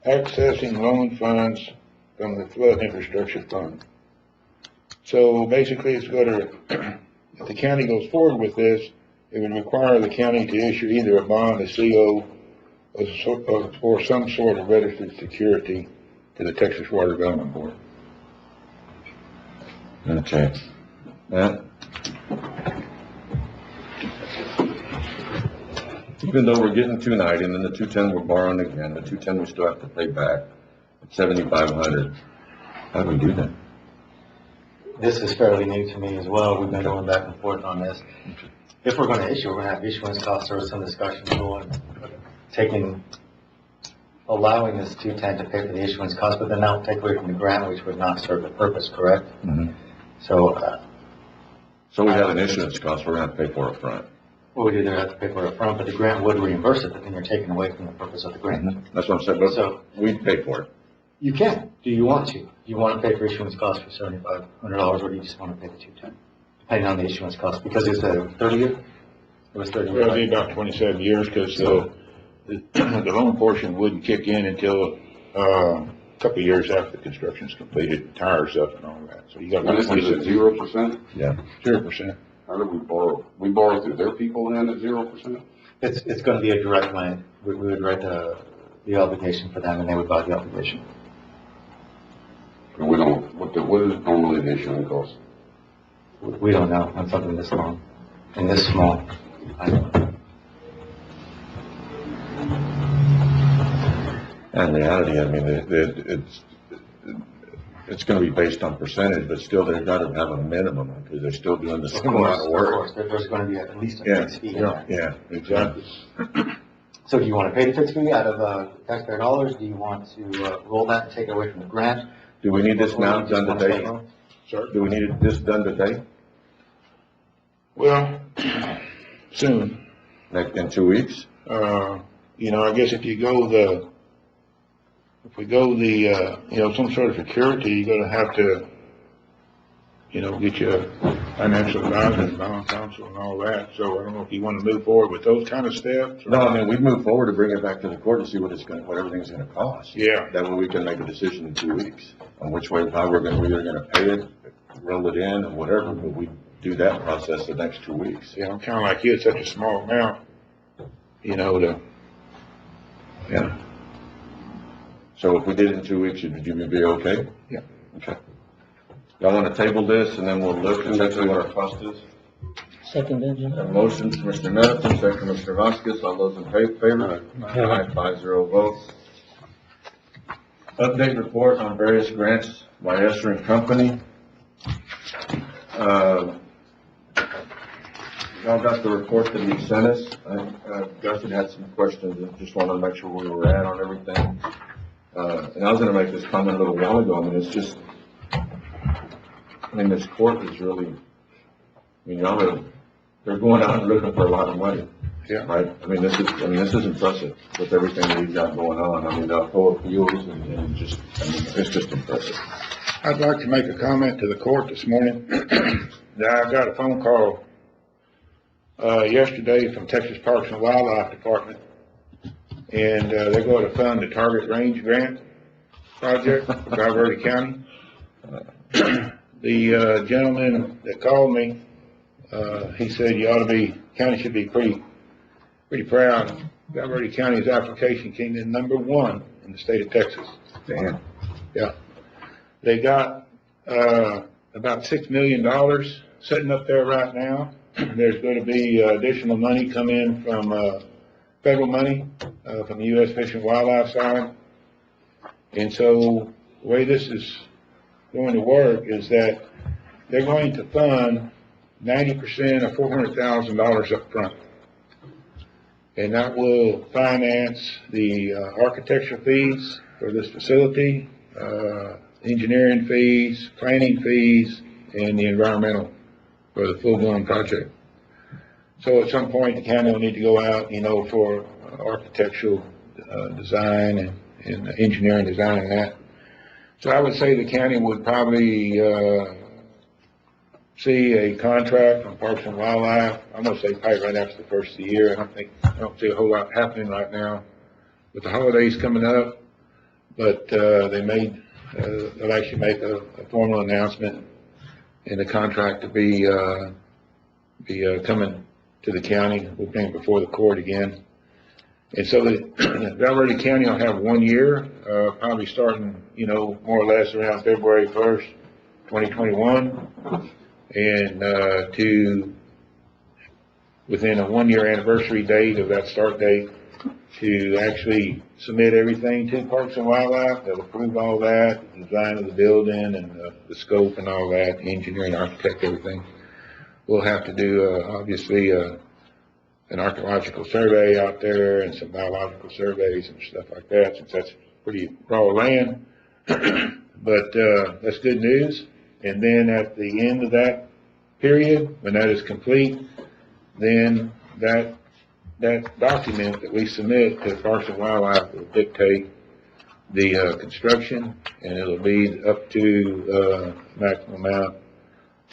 accessing loan funds from the flood infrastructure fund. So basically, it's going to, if the county goes forward with this, it would require the county to issue either a bond, a CO, or some sort of registered security to the Texas Water Development Board. Okay. Even though we're getting $290 and then the $210 we're borrowing again, the $210 we still have to pay back at $7,500. How do we do that? This is fairly new to me as well. We've been going back and forth on this. If we're gonna issue, we're gonna have issuance costs. There was some discussion going, allowing this 210 to pay for the issuance cost, but then that would take away from the grant, which would not serve the purpose, correct? Mm-hmm. So, So we have an issuance cost we're gonna have to pay for up front. well, we'd either have to pay for it upfront, but the grant would reimburse it, but then you're taking away from the purpose of the grant. That's what I'm saying, but So- we pay for it. You can. Do you want to? Do you want to pay for issuance costs for $7,500, or do you just want to pay the 210? Depending on the issuance cost, because it's a 30-year? It was 30 years. Well, it'd be about 27 years, because the loan portion wouldn't kick in until a couple of years after the construction's completed, tires up and all that. So you got And about this is at 27. 0%? Yeah. 0%. How do we borrow? We borrow through their people then at 0%? It's going to be a direct line. We would write the obligation for them, and they would buy the obligation. And we don't, what is normally the issuing cost? We don't know on something this long and this small. I don't know. And in reality, I mean, it's gonna be based on percentage, but still they've gotta have a minimum, because they're still doing the same amount of Of work. course, there's going to be at least a Yeah, fixed fee in there. yeah, exactly. So do you want to pay the fixed fee out of taxpayer dollars? Do you want to roll that and take it away from the grant? Do we need this Or now do you just done want today? to Sir? Do we need this done today? Well, soon. Like in 2 weeks? I guess if you go if we go the, some sort of security, you're gonna have to, get your financial advisor and bond counsel and all that. So I don't know if you want to move forward with those kind of steps. or- No, I mean, we'd move forward to bring it back to the court to see what everything's gonna cost. Yeah. That way we can make a decision in 2 weeks on which way, how we're either gonna pay it, roll it in, or whatever, but we do that process the next 2 weeks. Yeah, I'm kind of like you, it's such a small amount, yeah. So if we did it in 2 weeks, would you be okay? Yeah. Okay. Y'all wanna table this and then we'll look and see what our cost is? Second, Benjamin. A motion, Commissioner Nettleton, second Commissioner Vasquez, all those in favor? Aye, 5-0 votes. Update report on various grants by Esser and Company. Y'all got the report that he sent us. Gus had some questions and just wanted to make sure where we were at on everything. And I was gonna make this comment a little while ago. I mean, it's just, this court is really, they're going out and looking for a lot of money. Yeah. Right? This is impressive with everything that we've got going on. The whole appeals and just, it's just impressive. I'd like to make a comment to the court this morning. I got a phone call, yesterday from Texas Parks and Wildlife Department, and, they're going to fund the Target Range Grant project for Verde County. The, gentleman that called me, he said county should be pretty proud. Verde County's application came in #1 in the state of Texas. Damn. Yeah. They got, about $6 million sitting up there right now. There's going to be additional money come in from, federal money, from the U.S. Fish and Wildlife side. And so the way this is going to work is that they're going to fund 90% of $400,000 up front. And that will finance the architectural fees for this facility, engineering fees, planning fees, and the environmental for the full-blown project. So at some point, the county will need to go out, for architectural design and engineering design and that. So I would say the county would probably see a contract from Parks and Wildlife. I'm gonna say probably right after the first of the year. I don't see a whole lot happening right now with the holidays coming up, but they'll actually make a formal announcement and the contract to be coming to the county. We'll bring it before the court again. And so the Verde County will have 1 year, probably starting, more or less around February 1st, 2021. And, within a 1-year anniversary date of that start date, to actually submit everything to Parks and Wildlife. They'll approve all that, the design of the building and the scope and all that, engineering, architect, everything. We'll have to do, obviously, an archaeological survey out there and some biological surveys and stuff like that, since that's pretty raw land. But, that's good news. And then at the end of that period, when that is complete, then that document that we submit to Parks and Wildlife will dictate the, construction, and it'll be up to, maximum amount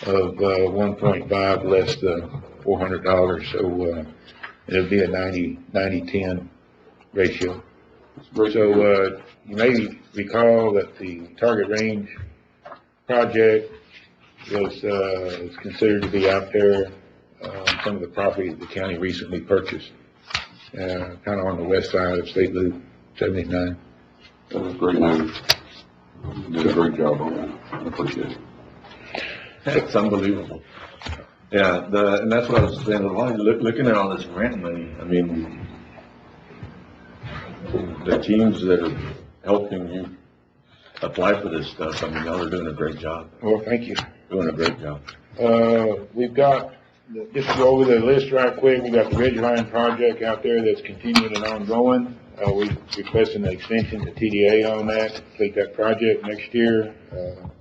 of, 1.5 less the $400. So, it'll be a 90-10 ratio. So, you may recall that the Target Range project was considered to be out there on some of the property the county recently purchased, kind of on the west side of State Loop 79. That was great news. You did a great job on that. I appreciate it. It's unbelievable. Yeah, and that's what I was saying. Looking at all this grant money, the teams that are helping you apply for this stuff, y'all are doing a great job. Well, thank you. Doing a great job. We've got, just to go over the list right quick, we've got the Ridgeline project out there that's continuing and ongoing. We requested an extension to TDA on that, to complete that project next year.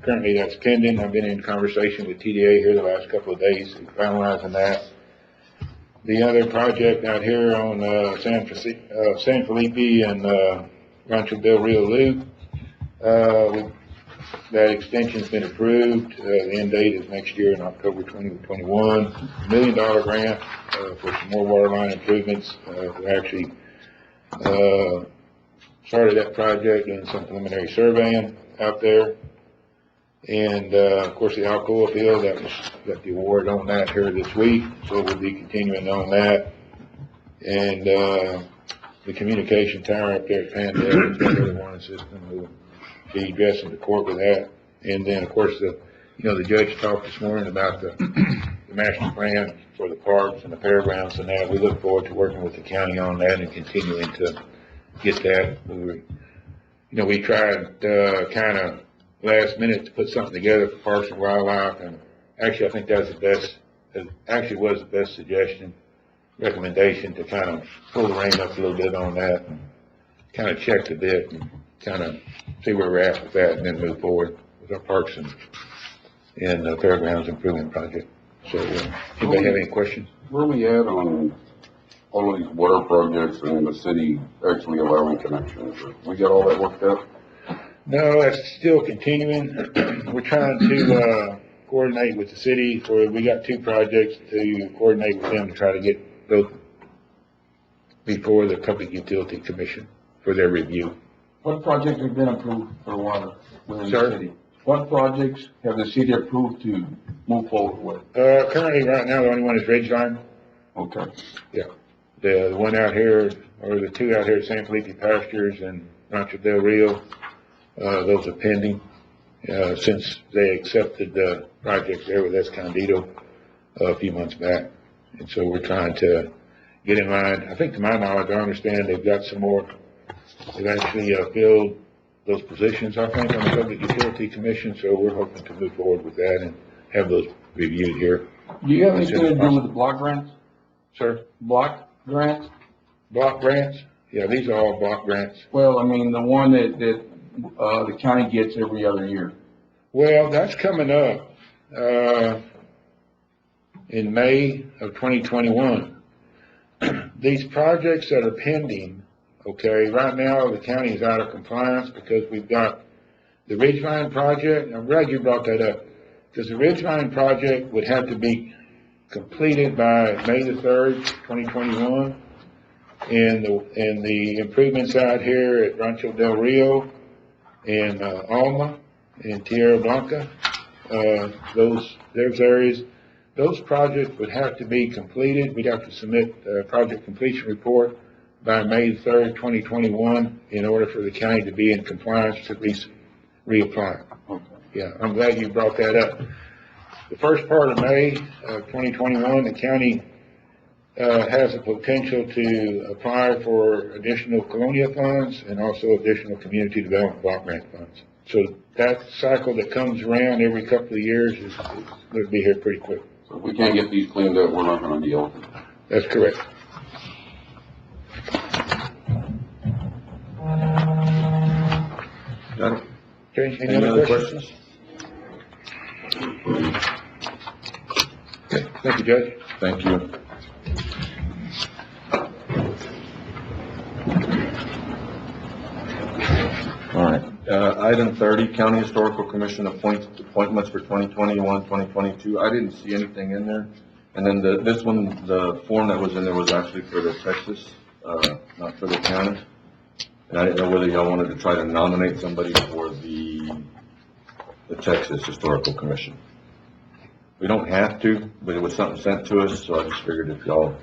Currently that's pending. I've been in conversation with TDA here the last couple of days, finalizing that. The other project out here on, San Felipe and, Rancho Del Rio Loop. That extension's been approved. The end date is next year in October 2021. $1 million grant, for some more water line improvements. We actually, started that project, doing some preliminary surveying out there. And, of course, the Alcoa field, got the award on that here this week, so we'll be continuing on that. And, the communication tower up there at Pandale, the water system, will be addressing the court with that. And then, of course, the judge talked this morning about the master plan for the parks and the fairgrounds and that. We look forward to working with the county on that and continuing to get that. We tried, kind of last minute to put something together for Parks and Wildlife, and actually, I think that was the best suggestion, recommendation, to kind of pull the rein up a little bit on that, and kind of check the bit and kind of see where we're at with that, and then move forward with our parks and fairgrounds improvement project. So, anybody have any questions? Where are we at on all of these water projects and the city actually allowing connections? We got all that worked out? No, that's still continuing. We're trying to coordinate with the city. We got 2 projects to coordinate with them to try to get those before the Public Utility Commission for their review. What projects have been approved for water within Sir? the city? What projects have the city approved to move forward with? Currently, right now, the only one is Ridgeline. Okay. Yeah. The one out here, or the 2 out here at San Felipe Pastures and Rancho Del Rio, those are pending, since they accepted the project there with Escondido a few months back. And so we're trying to get in line. I think, to my knowledge, I understand they've got some more. They've actually filled those positions, I think, on the Public Utility Commission, so we're hoping to move forward with that and have those reviewed here. Do you have anything to do with the block grants? Sir? Block grants? Block grants? Yeah, these are all block grants. Well, I mean, the one that the county gets every other year. Well, that's coming up, in May of 2021. These projects that are pending, okay, right now the county is out of compliance because we've got the Ridgeline project. I'm glad you brought that up, because the Ridgeline project would have to be completed by May the 3rd, 2021. And the improvements out here at Rancho Del Rio and Alma and Tierra Blanca, those areas, those projects would have to be completed. We'd have to submit a project completion report by May 3rd, 2021, in order for the county to be in compliance to reapply. Okay. Yeah, I'm glad you brought that up. The first part of May 2021, the county has the potential to apply for additional Colonia funds and also additional community development block grant funds. So that cycle that comes around every couple of years is going to be here pretty quick. So if we can't get these cleaned up, we're not going to be open. That's correct. Got it. Okay, Any other questions? Okay, thank you, Judge. Thank you. All right, item 30, County Historical Commission appointments for 2021, 2022. I didn't see anything in there. And then this one, the form that was in there was actually for the Texas, not for the county. And I didn't know whether y'all wanted to try to nominate somebody for the Texas Historical Commission. We don't have to, but it was something sent to us, so I just figured if y'all.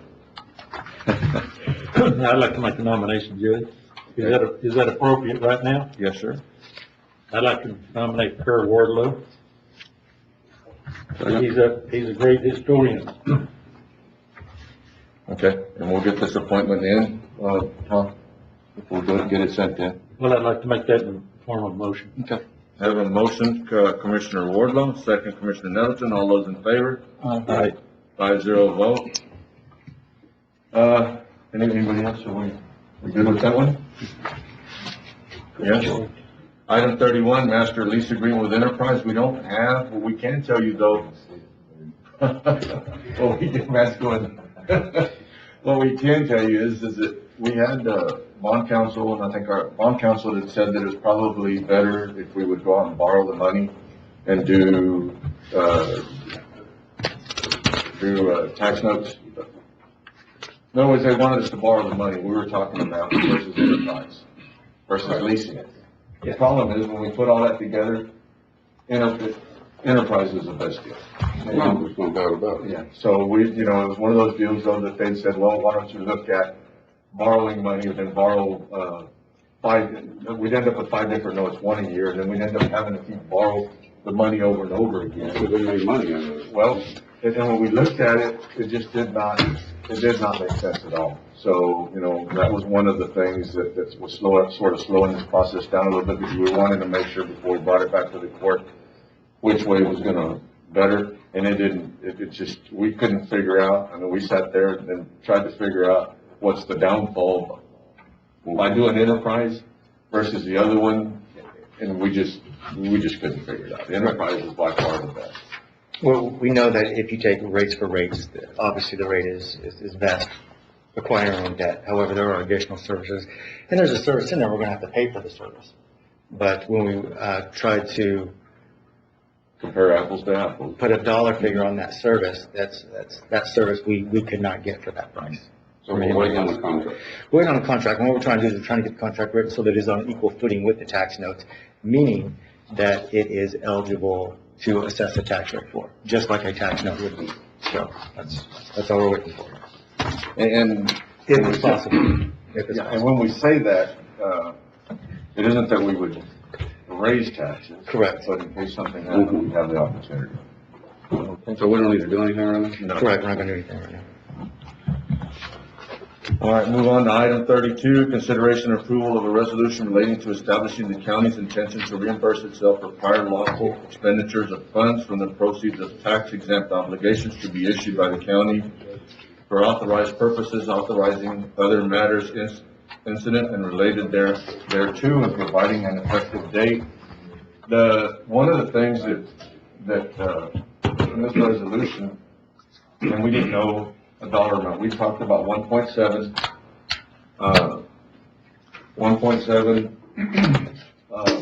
I'd like to make a nomination, Judge. Is that appropriate right now? Yes, sir. I'd like to nominate Kerr Wardlow. He's a great historian. Okay, and we'll get this appointment in, Tom, if we'll get it sent in. Well, I'd like to make that in the form of a motion. Okay. I have a motion, Commissioner Wardlow, second Commissioner Nettleton. All those in favor? Aye. 5-0 vote. Anybody else? Are we good with that one? Yes. Item 31, master lease agreement with Enterprise. We don't have, what we can tell you though. Well, we can, Matt's going. What we can tell you is that we had, bond counsel, and I think our bond counsel had said that it was probably better if we would go out and borrow the money and do tax notes. In other words, they wanted us to borrow the money. We were talking about versus enterprise, versus leasing it. The problem is when we put all that together, enterprise is the best deal. No, there's no doubt about it. Yeah, so it was one of those deals though that they said, well, why don't you look at borrowing money and then borrow, we'd end up with 5 different notes, one a year, and then we'd end up having to borrow the money over and over again. So they made money on it. Well, and then when we looked at it, it just did not make sense at all. So, that was one of the things that was sort of slowing this process down a little bit, because we wanted to make sure before we brought it back to the court, which way was gonna better, and it didn't, we couldn't figure out. I mean, we sat there and tried to figure out what's the downfall by doing enterprise versus the other one, and we just couldn't figure it out. The enterprise is by far the best. Well, we know that if you take rates for rates, obviously the rate is best, acquiring our own debt. However, there are additional services, and there's a service in there, we're gonna have to pay for the service. But when we tried to Compare apples to apples. put a dollar figure on that service, that service we could not get for that price. So we're waiting on the contract. We're waiting on the contract, and what we're trying to do is we're trying to get the contract written so that it is on equal footing with the tax notes, meaning that it is eligible to assess a tax rate for, just like a tax note would be. So that's all we're waiting for. And If it's possible. and when we say that, it isn't that we would raise taxes. Correct. But in case something happens, we have the opportunity. So we don't need to do anything on it? No. Correct, we're not gonna do anything right now. All right, move on to item 32, consideration and approval of a resolution relating to establishing the county's intention to reimburse itself for prior lawful expenditures of funds from the proceeds of tax exempt obligations to be issued by the county for authorized purposes, authorizing other matters incident and related thereto, and providing an effective date. One of the things that in this resolution, and we didn't know a dollar amount. We talked about 1.7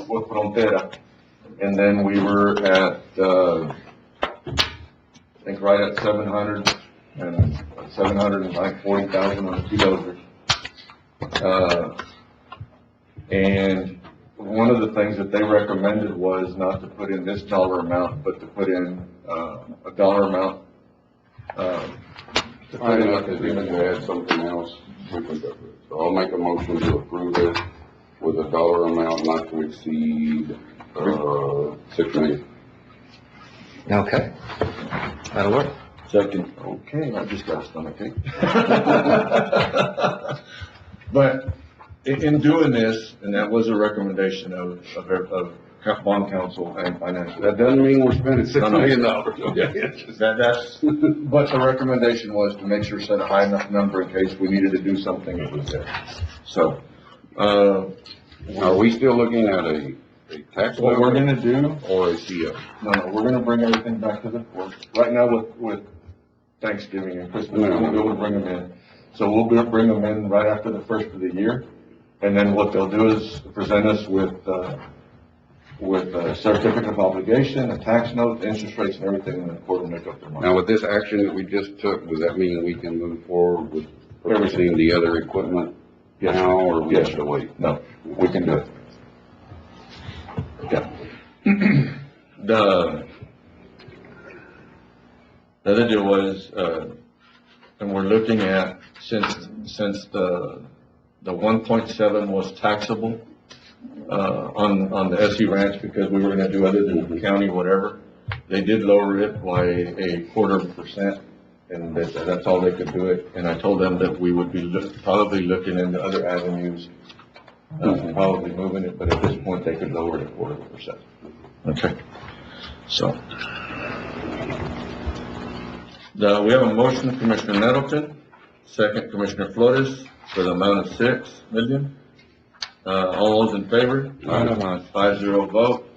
with Frontera, and then we were at, I think right at 740,000 on the two dozers. And one of the things that they recommended was not to put in this dollar amount, but to put in a dollar amount. I think if we can add something else, we can do it. So I'll make a motion to approve it with a dollar amount not to exceed, $6 million. Okay, that'll work. Second. Okay, I just got a stomachache. But in doing this, and that was a recommendation of bond counsel and financial. That doesn't mean we're spending $6 million. That's, but the recommendation was to make sure set a high enough number in case we needed to do something, it was there. So, Are we still looking at a tax what we're bill gonna do, or a CO? no, we're gonna bring everything back to the court. Right now with Thanksgiving and Christmas, we won't be able to bring them in. So we'll bring them in right after the first of the year. And then what they'll do is present us with a certificate of obligation, a tax note, interest rates and everything, and the court will make up their mind. Now, with this action that we just took, does that mean we can move forward with purchasing the other equipment now, or we have to wait? No, we can do it. Yeah. The other deal was, and we're looking at, since the 1.7 was taxable, on the SE ranch, because we were gonna do other than the county, whatever, they did lower it by 0.25%, and that's all they could do it. And I told them that we would be probably looking into other avenues, probably moving it, but at this point, they could lower it 0.25%. Okay, so. We have a motion, Commissioner Nettleton, second Commissioner Flores, for the amount of $6 million. All those in favor? Aye. 5-0 vote.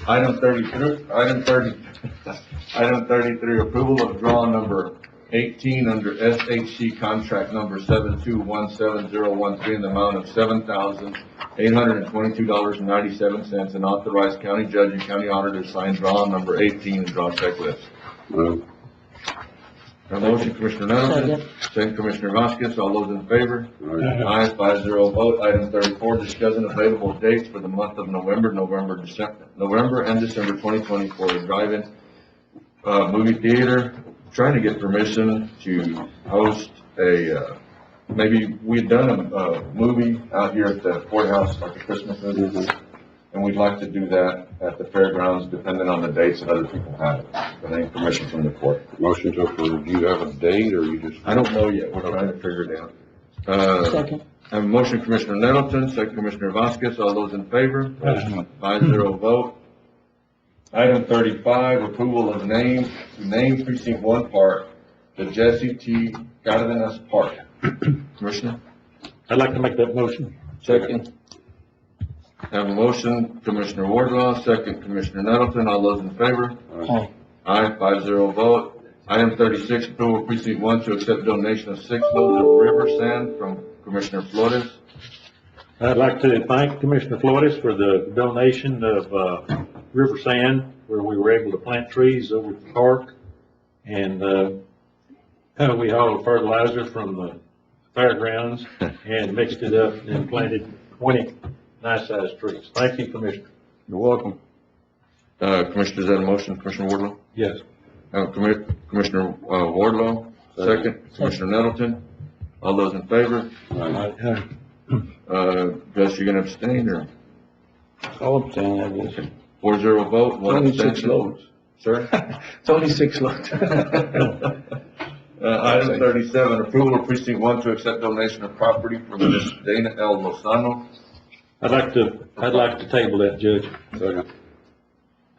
Item 33, approval of draw number 18 under SHC contract number 7217013 in the amount of $7,822.97 and authorize county judge and county auditor to sign draw number 18 and draw checklist. Move. A motion, Commissioner Nettleton, second Commissioner Vasquez, all those in favor? Aye, 5-0 vote. Item 34, discussing available dates for the month of November and December 2024. The drive-in, movie theater, trying to get permission to host maybe we'd done a movie out here at the courthouse, like a Christmas movie. And we'd like to do that at the fairgrounds, depending on the dates that other people have, but I need permission from the court. Motion to approve. Do you have a date or you just? I don't know yet, we're trying to figure it out. Second. I have a motion, Commissioner Nettleton, second Commissioner Vasquez, all those in favor? 5-0 vote. Item 35, approval of name precinct 1 park, the Jesse T. Cardenas Park. Commissioner? I'd like to make that motion. Second. I have a motion, Commissioner Wardlaw, second Commissioner Nettleton, all those in favor? Aye. Aye, 5-0 vote. Item 36, approval precinct 1 to accept donation of 6 loads of river sand from Commissioner Flores. I'd like to thank Commissioner Flores for the donation of, river sand, where we were able to plant trees over at the park. And, we hauled fertilizer from the fairgrounds and mixed it up and planted 20 nice-sized trees. Thank you, Commissioner. You're welcome. Commissioner, is that a motion, Commissioner Wardlaw? Yes. Commissioner Wardlaw, second. Commissioner Nettleton, all those in favor? Gus, you gonna abstain, or? I'll abstain, I guess. 4-0 vote, one Only 6 abstention. loads. Sir? It's only 6 loads. Item 37, approval of precinct 1 to accept donation of property from Ms. Dana L. Lozano. I'd like to table that, Judge. Second.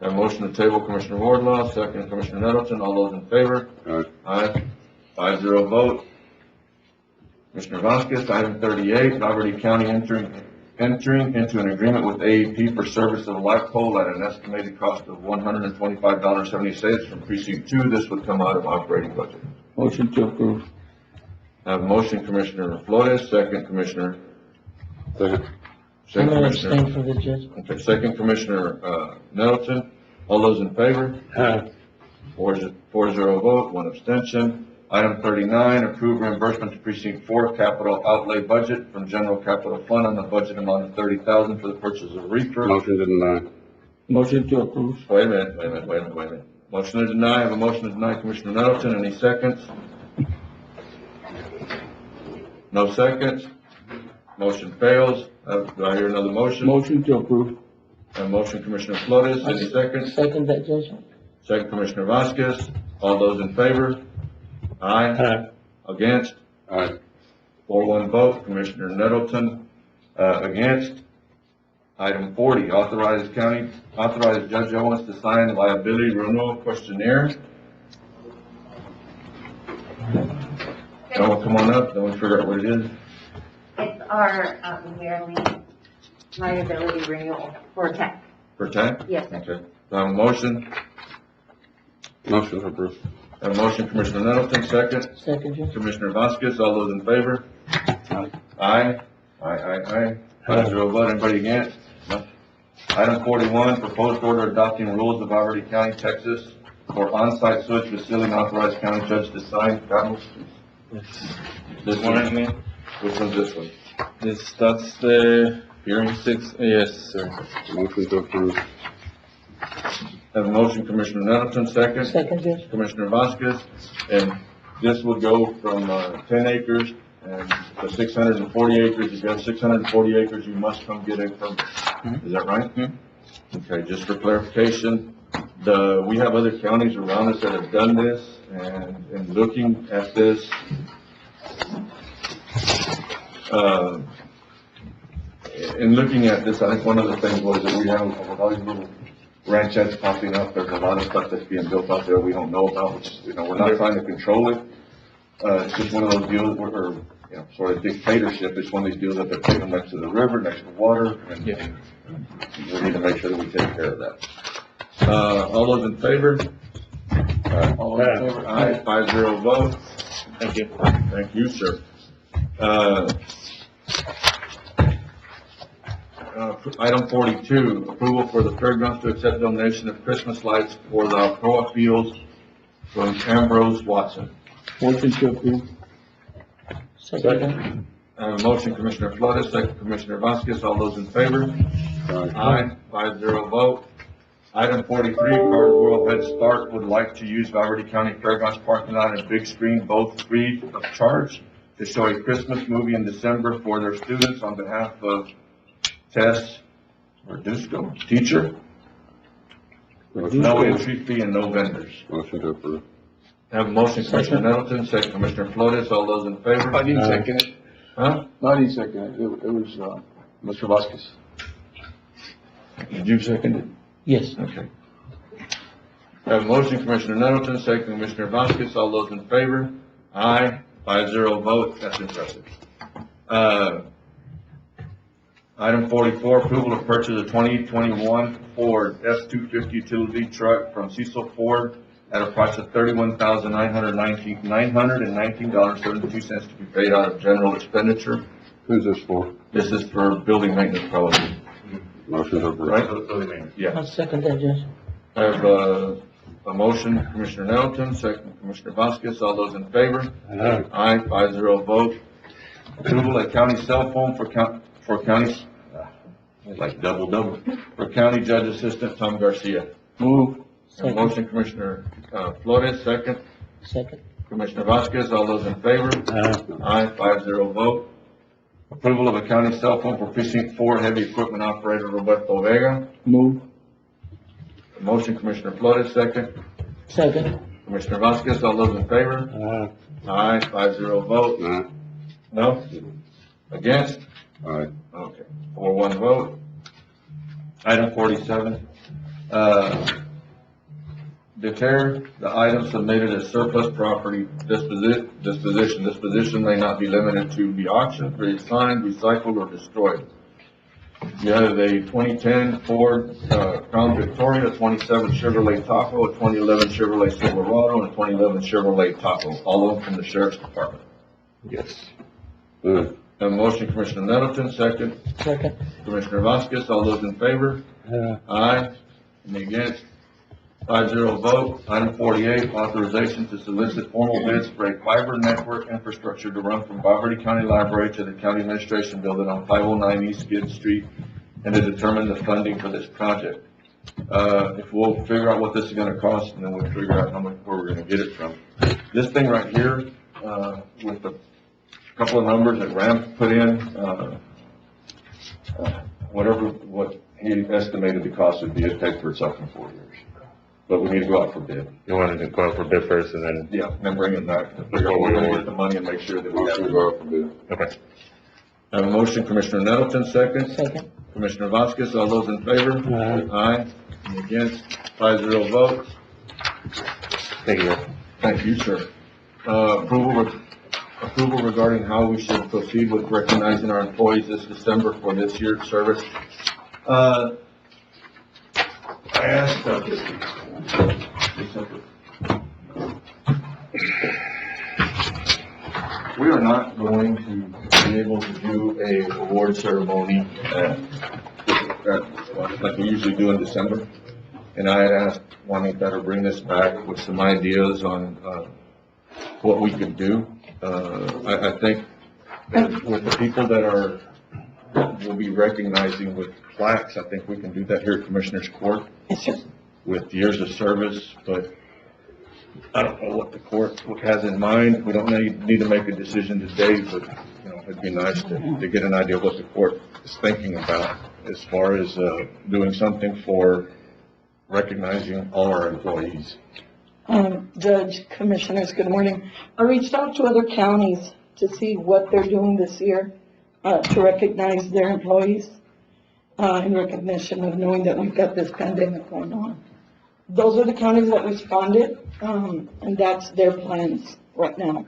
A motion to table, Commissioner Wardlaw, second Commissioner Nettleton, all those in favor? Aye. 5-0 vote. Commissioner Vasquez, item 38, Verde County entering into an agreement with AEP for service of a light pole at an estimated cost of $125.70 from precinct 2. This would come out of operating budget. Motion to approve. I have a motion, Commissioner Flores, second Commissioner. Second. I'm gonna Commissioner. abstain for the judge. Okay, second Commissioner, Nettleton. All those in favor? 4-0 vote, one abstention. Item 39, approve reimbursement to precinct 4 capital outlay budget from general capital fund on the budget amount of $30,000 for the purchase of reefer. Motion to deny. Motion to approve. Wait a minute. Motion to deny, I have a motion to deny, Commissioner Nettleton, any seconds? No seconds? Motion fails. Do I hear another motion? Motion to approve. A motion, Commissioner Flores, any seconds? Second that, Judge. Second, Commissioner Vasquez. All those in favor? Aye. Against? Aye. 4-1 vote, Commissioner Nettleton, against. Item 40, authorize Judge Owens to sign liability renewal questionnaire. Someone come on up, then we'll figure out what it is. It's our yearly liability renewal for tech. For tech? Yes, sir. Okay. Do I have a motion? Motion to approve. A motion, Commissioner Nettleton, second. Second, Judge. Commissioner Vasquez, all those in favor? Aye. Aye. 5-0 vote, anybody against? No. Item 41, proposed order adopting rules of Verde County, Texas for on-site sewage facility and authorized county judge to sign. Carlos? This one, I mean? Which one's this one? That's the hearing 6, yes, sir. Motion to approve. Have a motion, Commissioner Nettleton, second. Second, Judge. Commissioner Vasquez, and this would go from 10 acres and to 640 acres. If you have 640 acres, you must come get a permit. Is that right? Okay, just for clarification, we have other counties around us that have done this, and in looking at this, I think one of the things was that we have with all these little ranchettes popping up, there's a lot of stuff that's being built out there we don't know about, which, we're not trying to control it. It's just one of those deals where, sort of dictatorship. It's one of these deals that they're putting them next to the river, next to water, and we need to make sure that we take care of that. All those in favor? All those in favor? Aye, 5-0 vote. Thank you. Thank you, sir. Item 42, approval for the fairgrounds to accept donation of Christmas lights for the Alcoa Fields from Ambrose Watson. Motion to approve. Second. Motion Commissioner Flores, second Commissioner Vasquez, all those in favor? Aye, 5-0 vote. Item 43, Cardwell Head Start would like to use Valverde County Fairgrounds parking lot and big screen, both free of charge, to show a Christmas movie in December for their students on behalf of Tess Verduzco, teacher, with no entry fee and no vendors. Motion to approve. Have a motion, Commissioner Nettleton, second Commissioner Flores, all those in favor? I didn't second it. Huh? No, I didn't second it. It was, Mr. Vasquez. Did you second it? Yes. Okay. Have a motion, Commissioner Nettleton, second Commissioner Vasquez, all those in favor? Aye, 5-0 vote, that's impressive. Item 44, approval of purchase of 2021 Ford F-250 utility truck from Cecil Ford at a price of $31,919.72 to be paid out of general expenditure. Who's this for? This is for building maintenance probably, Motion to approve. right? Yeah. I'll second that, Judge. I have a motion, Commissioner Nettleton, second Commissioner Vasquez, all those in favor? Aye, 5-0 vote. Approval of county cell phone for county, like double, for County Judge Assistant Tom Garcia. Move. A motion, Commissioner Flores, second. Second. Commissioner Vasquez, all those in favor? Aye, 5-0 vote. Approval of a county cell phone for Precinct 4 heavy equipment operator Roberto Vega. Move. A motion, Commissioner Flores, second. Second. Commissioner Vasquez, all those in favor? Aye, 5-0 vote. No? Against? Aye. Okay, 4-1 vote. Item 47, declare the item submitted as surplus property disposition. Disposition may not be limited to be auctioned, reassigned, recycled, or destroyed. You have a 2010 Ford Crown Victoria, a 27 Chevrolet Tahoe, a 2011 Chevrolet Silverado, and a 2011 Chevrolet Tahoe, all of them from the Sheriff's Department. Yes. Move. A motion, Commissioner Nettleton, second. Second. Commissioner Vasquez, all those in favor? Aye. Any against? 5-0 vote. Item 48, authorization to solicit formal bids for a fiber network infrastructure to run from Valverde County Library to the County Administration Building on 509 East Gibb Street, and to determine the funding for this project. If we'll figure out what this is gonna cost, and then we'll figure out where we're gonna get it from. This thing right here, with the couple of numbers that Ram put in, what he estimated the cost would be, it paid for itself in 4 years. But we need to go out for bid. You wanted to go out for bid first and then, Yeah, and then bring it back to figure out where we're gonna get the money and make sure that we have Motion to it. go out for bid. okay. I have a motion, Commissioner Nettleton, second. Second. Commissioner Vasquez, all those in favor? Aye. Any against? 5-0 vote. Thank you. Thank you, sir. Approval regarding how we should proceed with recognizing our employees this December for this year's service. I asked, we are not going to be able to do a award ceremony like we usually do in December. And I had asked Juanita to bring this back with some ideas on, what we could do. I think that with the people that we'll be recognizing with plaques, I think we can do that here at Commissioners Court. Yes, sir. With years of service, but I don't know what the court has in mind. We don't need to make a decision today, but, it'd be nice to get an idea of what the court is thinking about as far as, doing something for recognizing all our employees. Judge, Commissioners, good morning. I reached out to other counties to see what they're doing this year, to recognize their employees, in recognition of knowing that we've got this pandemic going on. Those are the counties that responded, and that's their plans right now.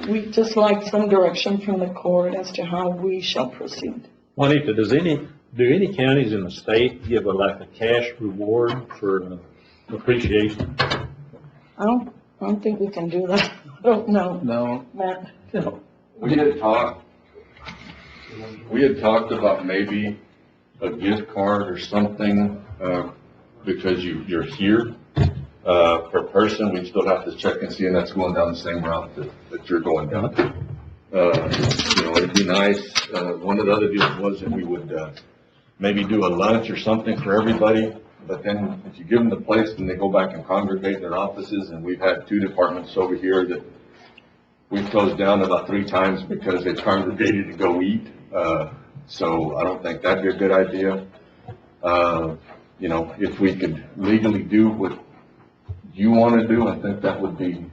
We'd just like some direction from the court as to how we shall proceed. Juanita, do any counties in the state give a cash reward for appreciation? I don't think we can do that. I don't know, No, Matt. We had talked about maybe a gift card or something, because you're here, per person, we still have to check and see, and that's going down the same route that you're going down. It'd be nice, one of the other deals was that we would, maybe do a lunch or something for everybody, but then if you give them the place, then they go back and congregate in their offices, and we've had 2 departments over here that we've closed down about 3 times because they congregated to go eat. So I don't think that'd be a good idea. If we could legally do what you want to do, I think that would be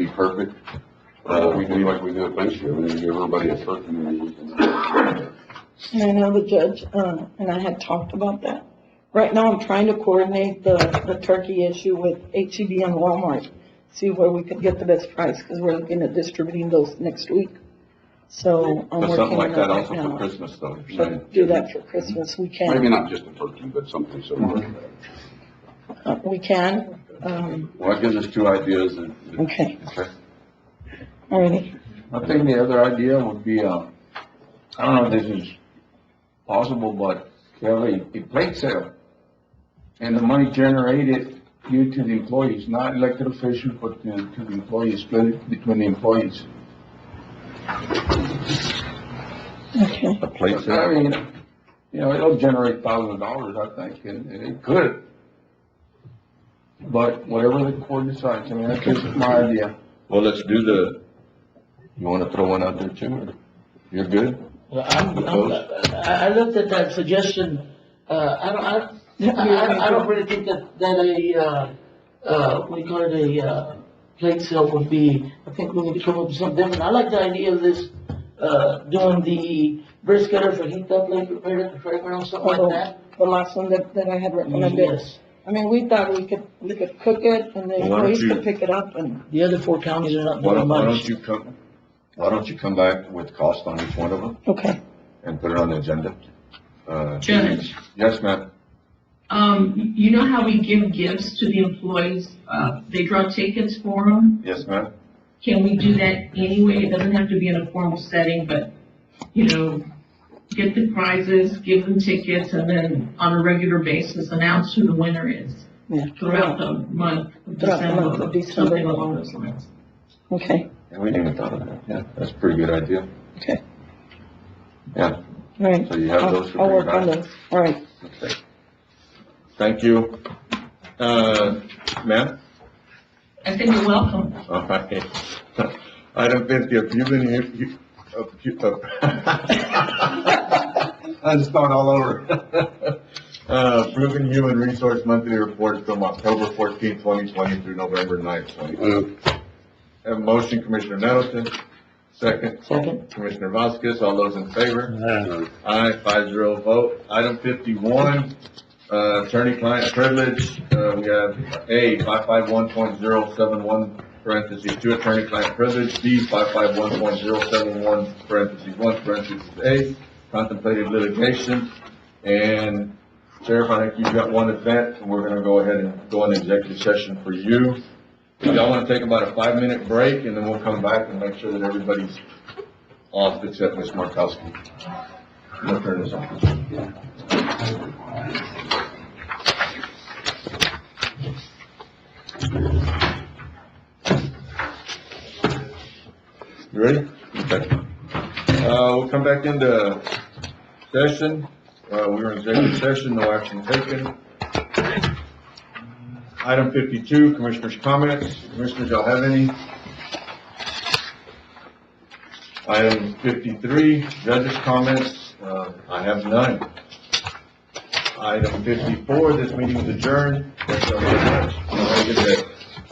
perfect. We do like we do at Thanksgiving, and give everybody a turkey and And I know the judge, and I had talked about that. Right now, I'm trying to coordinate the turkey issue with H-E-B and Walmart, see where we could get the best price, because we're looking at distributing those next week. So I'm But working something like on that that right also for now. Christmas though, you're saying? But do that for Christmas, we can. maybe not just a turkey, but something similar. We can, Well, that gives us 2 ideas. okay, Okay. alrighty. I think the other idea would be, I don't know if this is possible, but to have a plate sale. And the money generated due to the employees, not elected officials, but to the employees, split it between the employees. Okay. A plate I sale? mean, it'll generate $1,000, I think, and it could. But whatever the court decides, I mean, that's just my idea. Well, let's do you want to throw one out there too, or you're good? Well, I looked at that suggestion, I don't really think that what do you call it, a plate sale would be, I think we need to come up with something different. I like the idea of this, doing the brisket or fajita plate prepared at the fairground, something like that. The last one that I had recommended. Yes. I mean, we thought we could cook it and the Well, why don't employees you- could pick it up and, The other 4 counties are not Why doing don't much. you come back with cost on each one of them okay. and put it on the agenda? Judge, Yes, ma'am. you know how we give gifts to the employees? They draw tickets for them. Yes, ma'am. Can we do that anyway? It doesn't have to be in a formal setting, but, get the prizes, give them tickets, and then on a regular basis, announce who the winner is Yeah. throughout the month of Throughout the month of December. Something along those lines. Okay, Yeah, we didn't even thought of that. Yeah, that's a pretty good idea. okay, Yeah, all right. so you have those for I'll bring work on back? those, all right. Okay. Thank you. Ma'am? I said you're welcome. All right. Item 50, I'm starting all over. Approving human resource monthly reports from October 14, 2020 through November 9, 2020. Have a motion, Commissioner Nettleton. Second. Second. Commissioner Vasquez, all those in favor? Aye, 5-0 vote. Item 51, attorney-client privilege. We have A, 551.071, parentheses, 2, attorney-client privilege. B, 551.071, parentheses, 1, parentheses, A, contemplated litigation. And Sheriff, I think you've got one event, and we're gonna go ahead and go into executive session for you. Y'all wanna take about a 5-minute break, and then we'll come back and make sure that everybody's off except Ms. Markowski. I'm gonna turn this off. You ready? Okay. We'll come back into session. We were in executive session, no action taken. Item 52, Commissioners' comments. Commissioners, y'all have any? Item 53, Judges' comments. I have none. Item 54, this meeting is adjourned. Thank you all very much. Have a good day.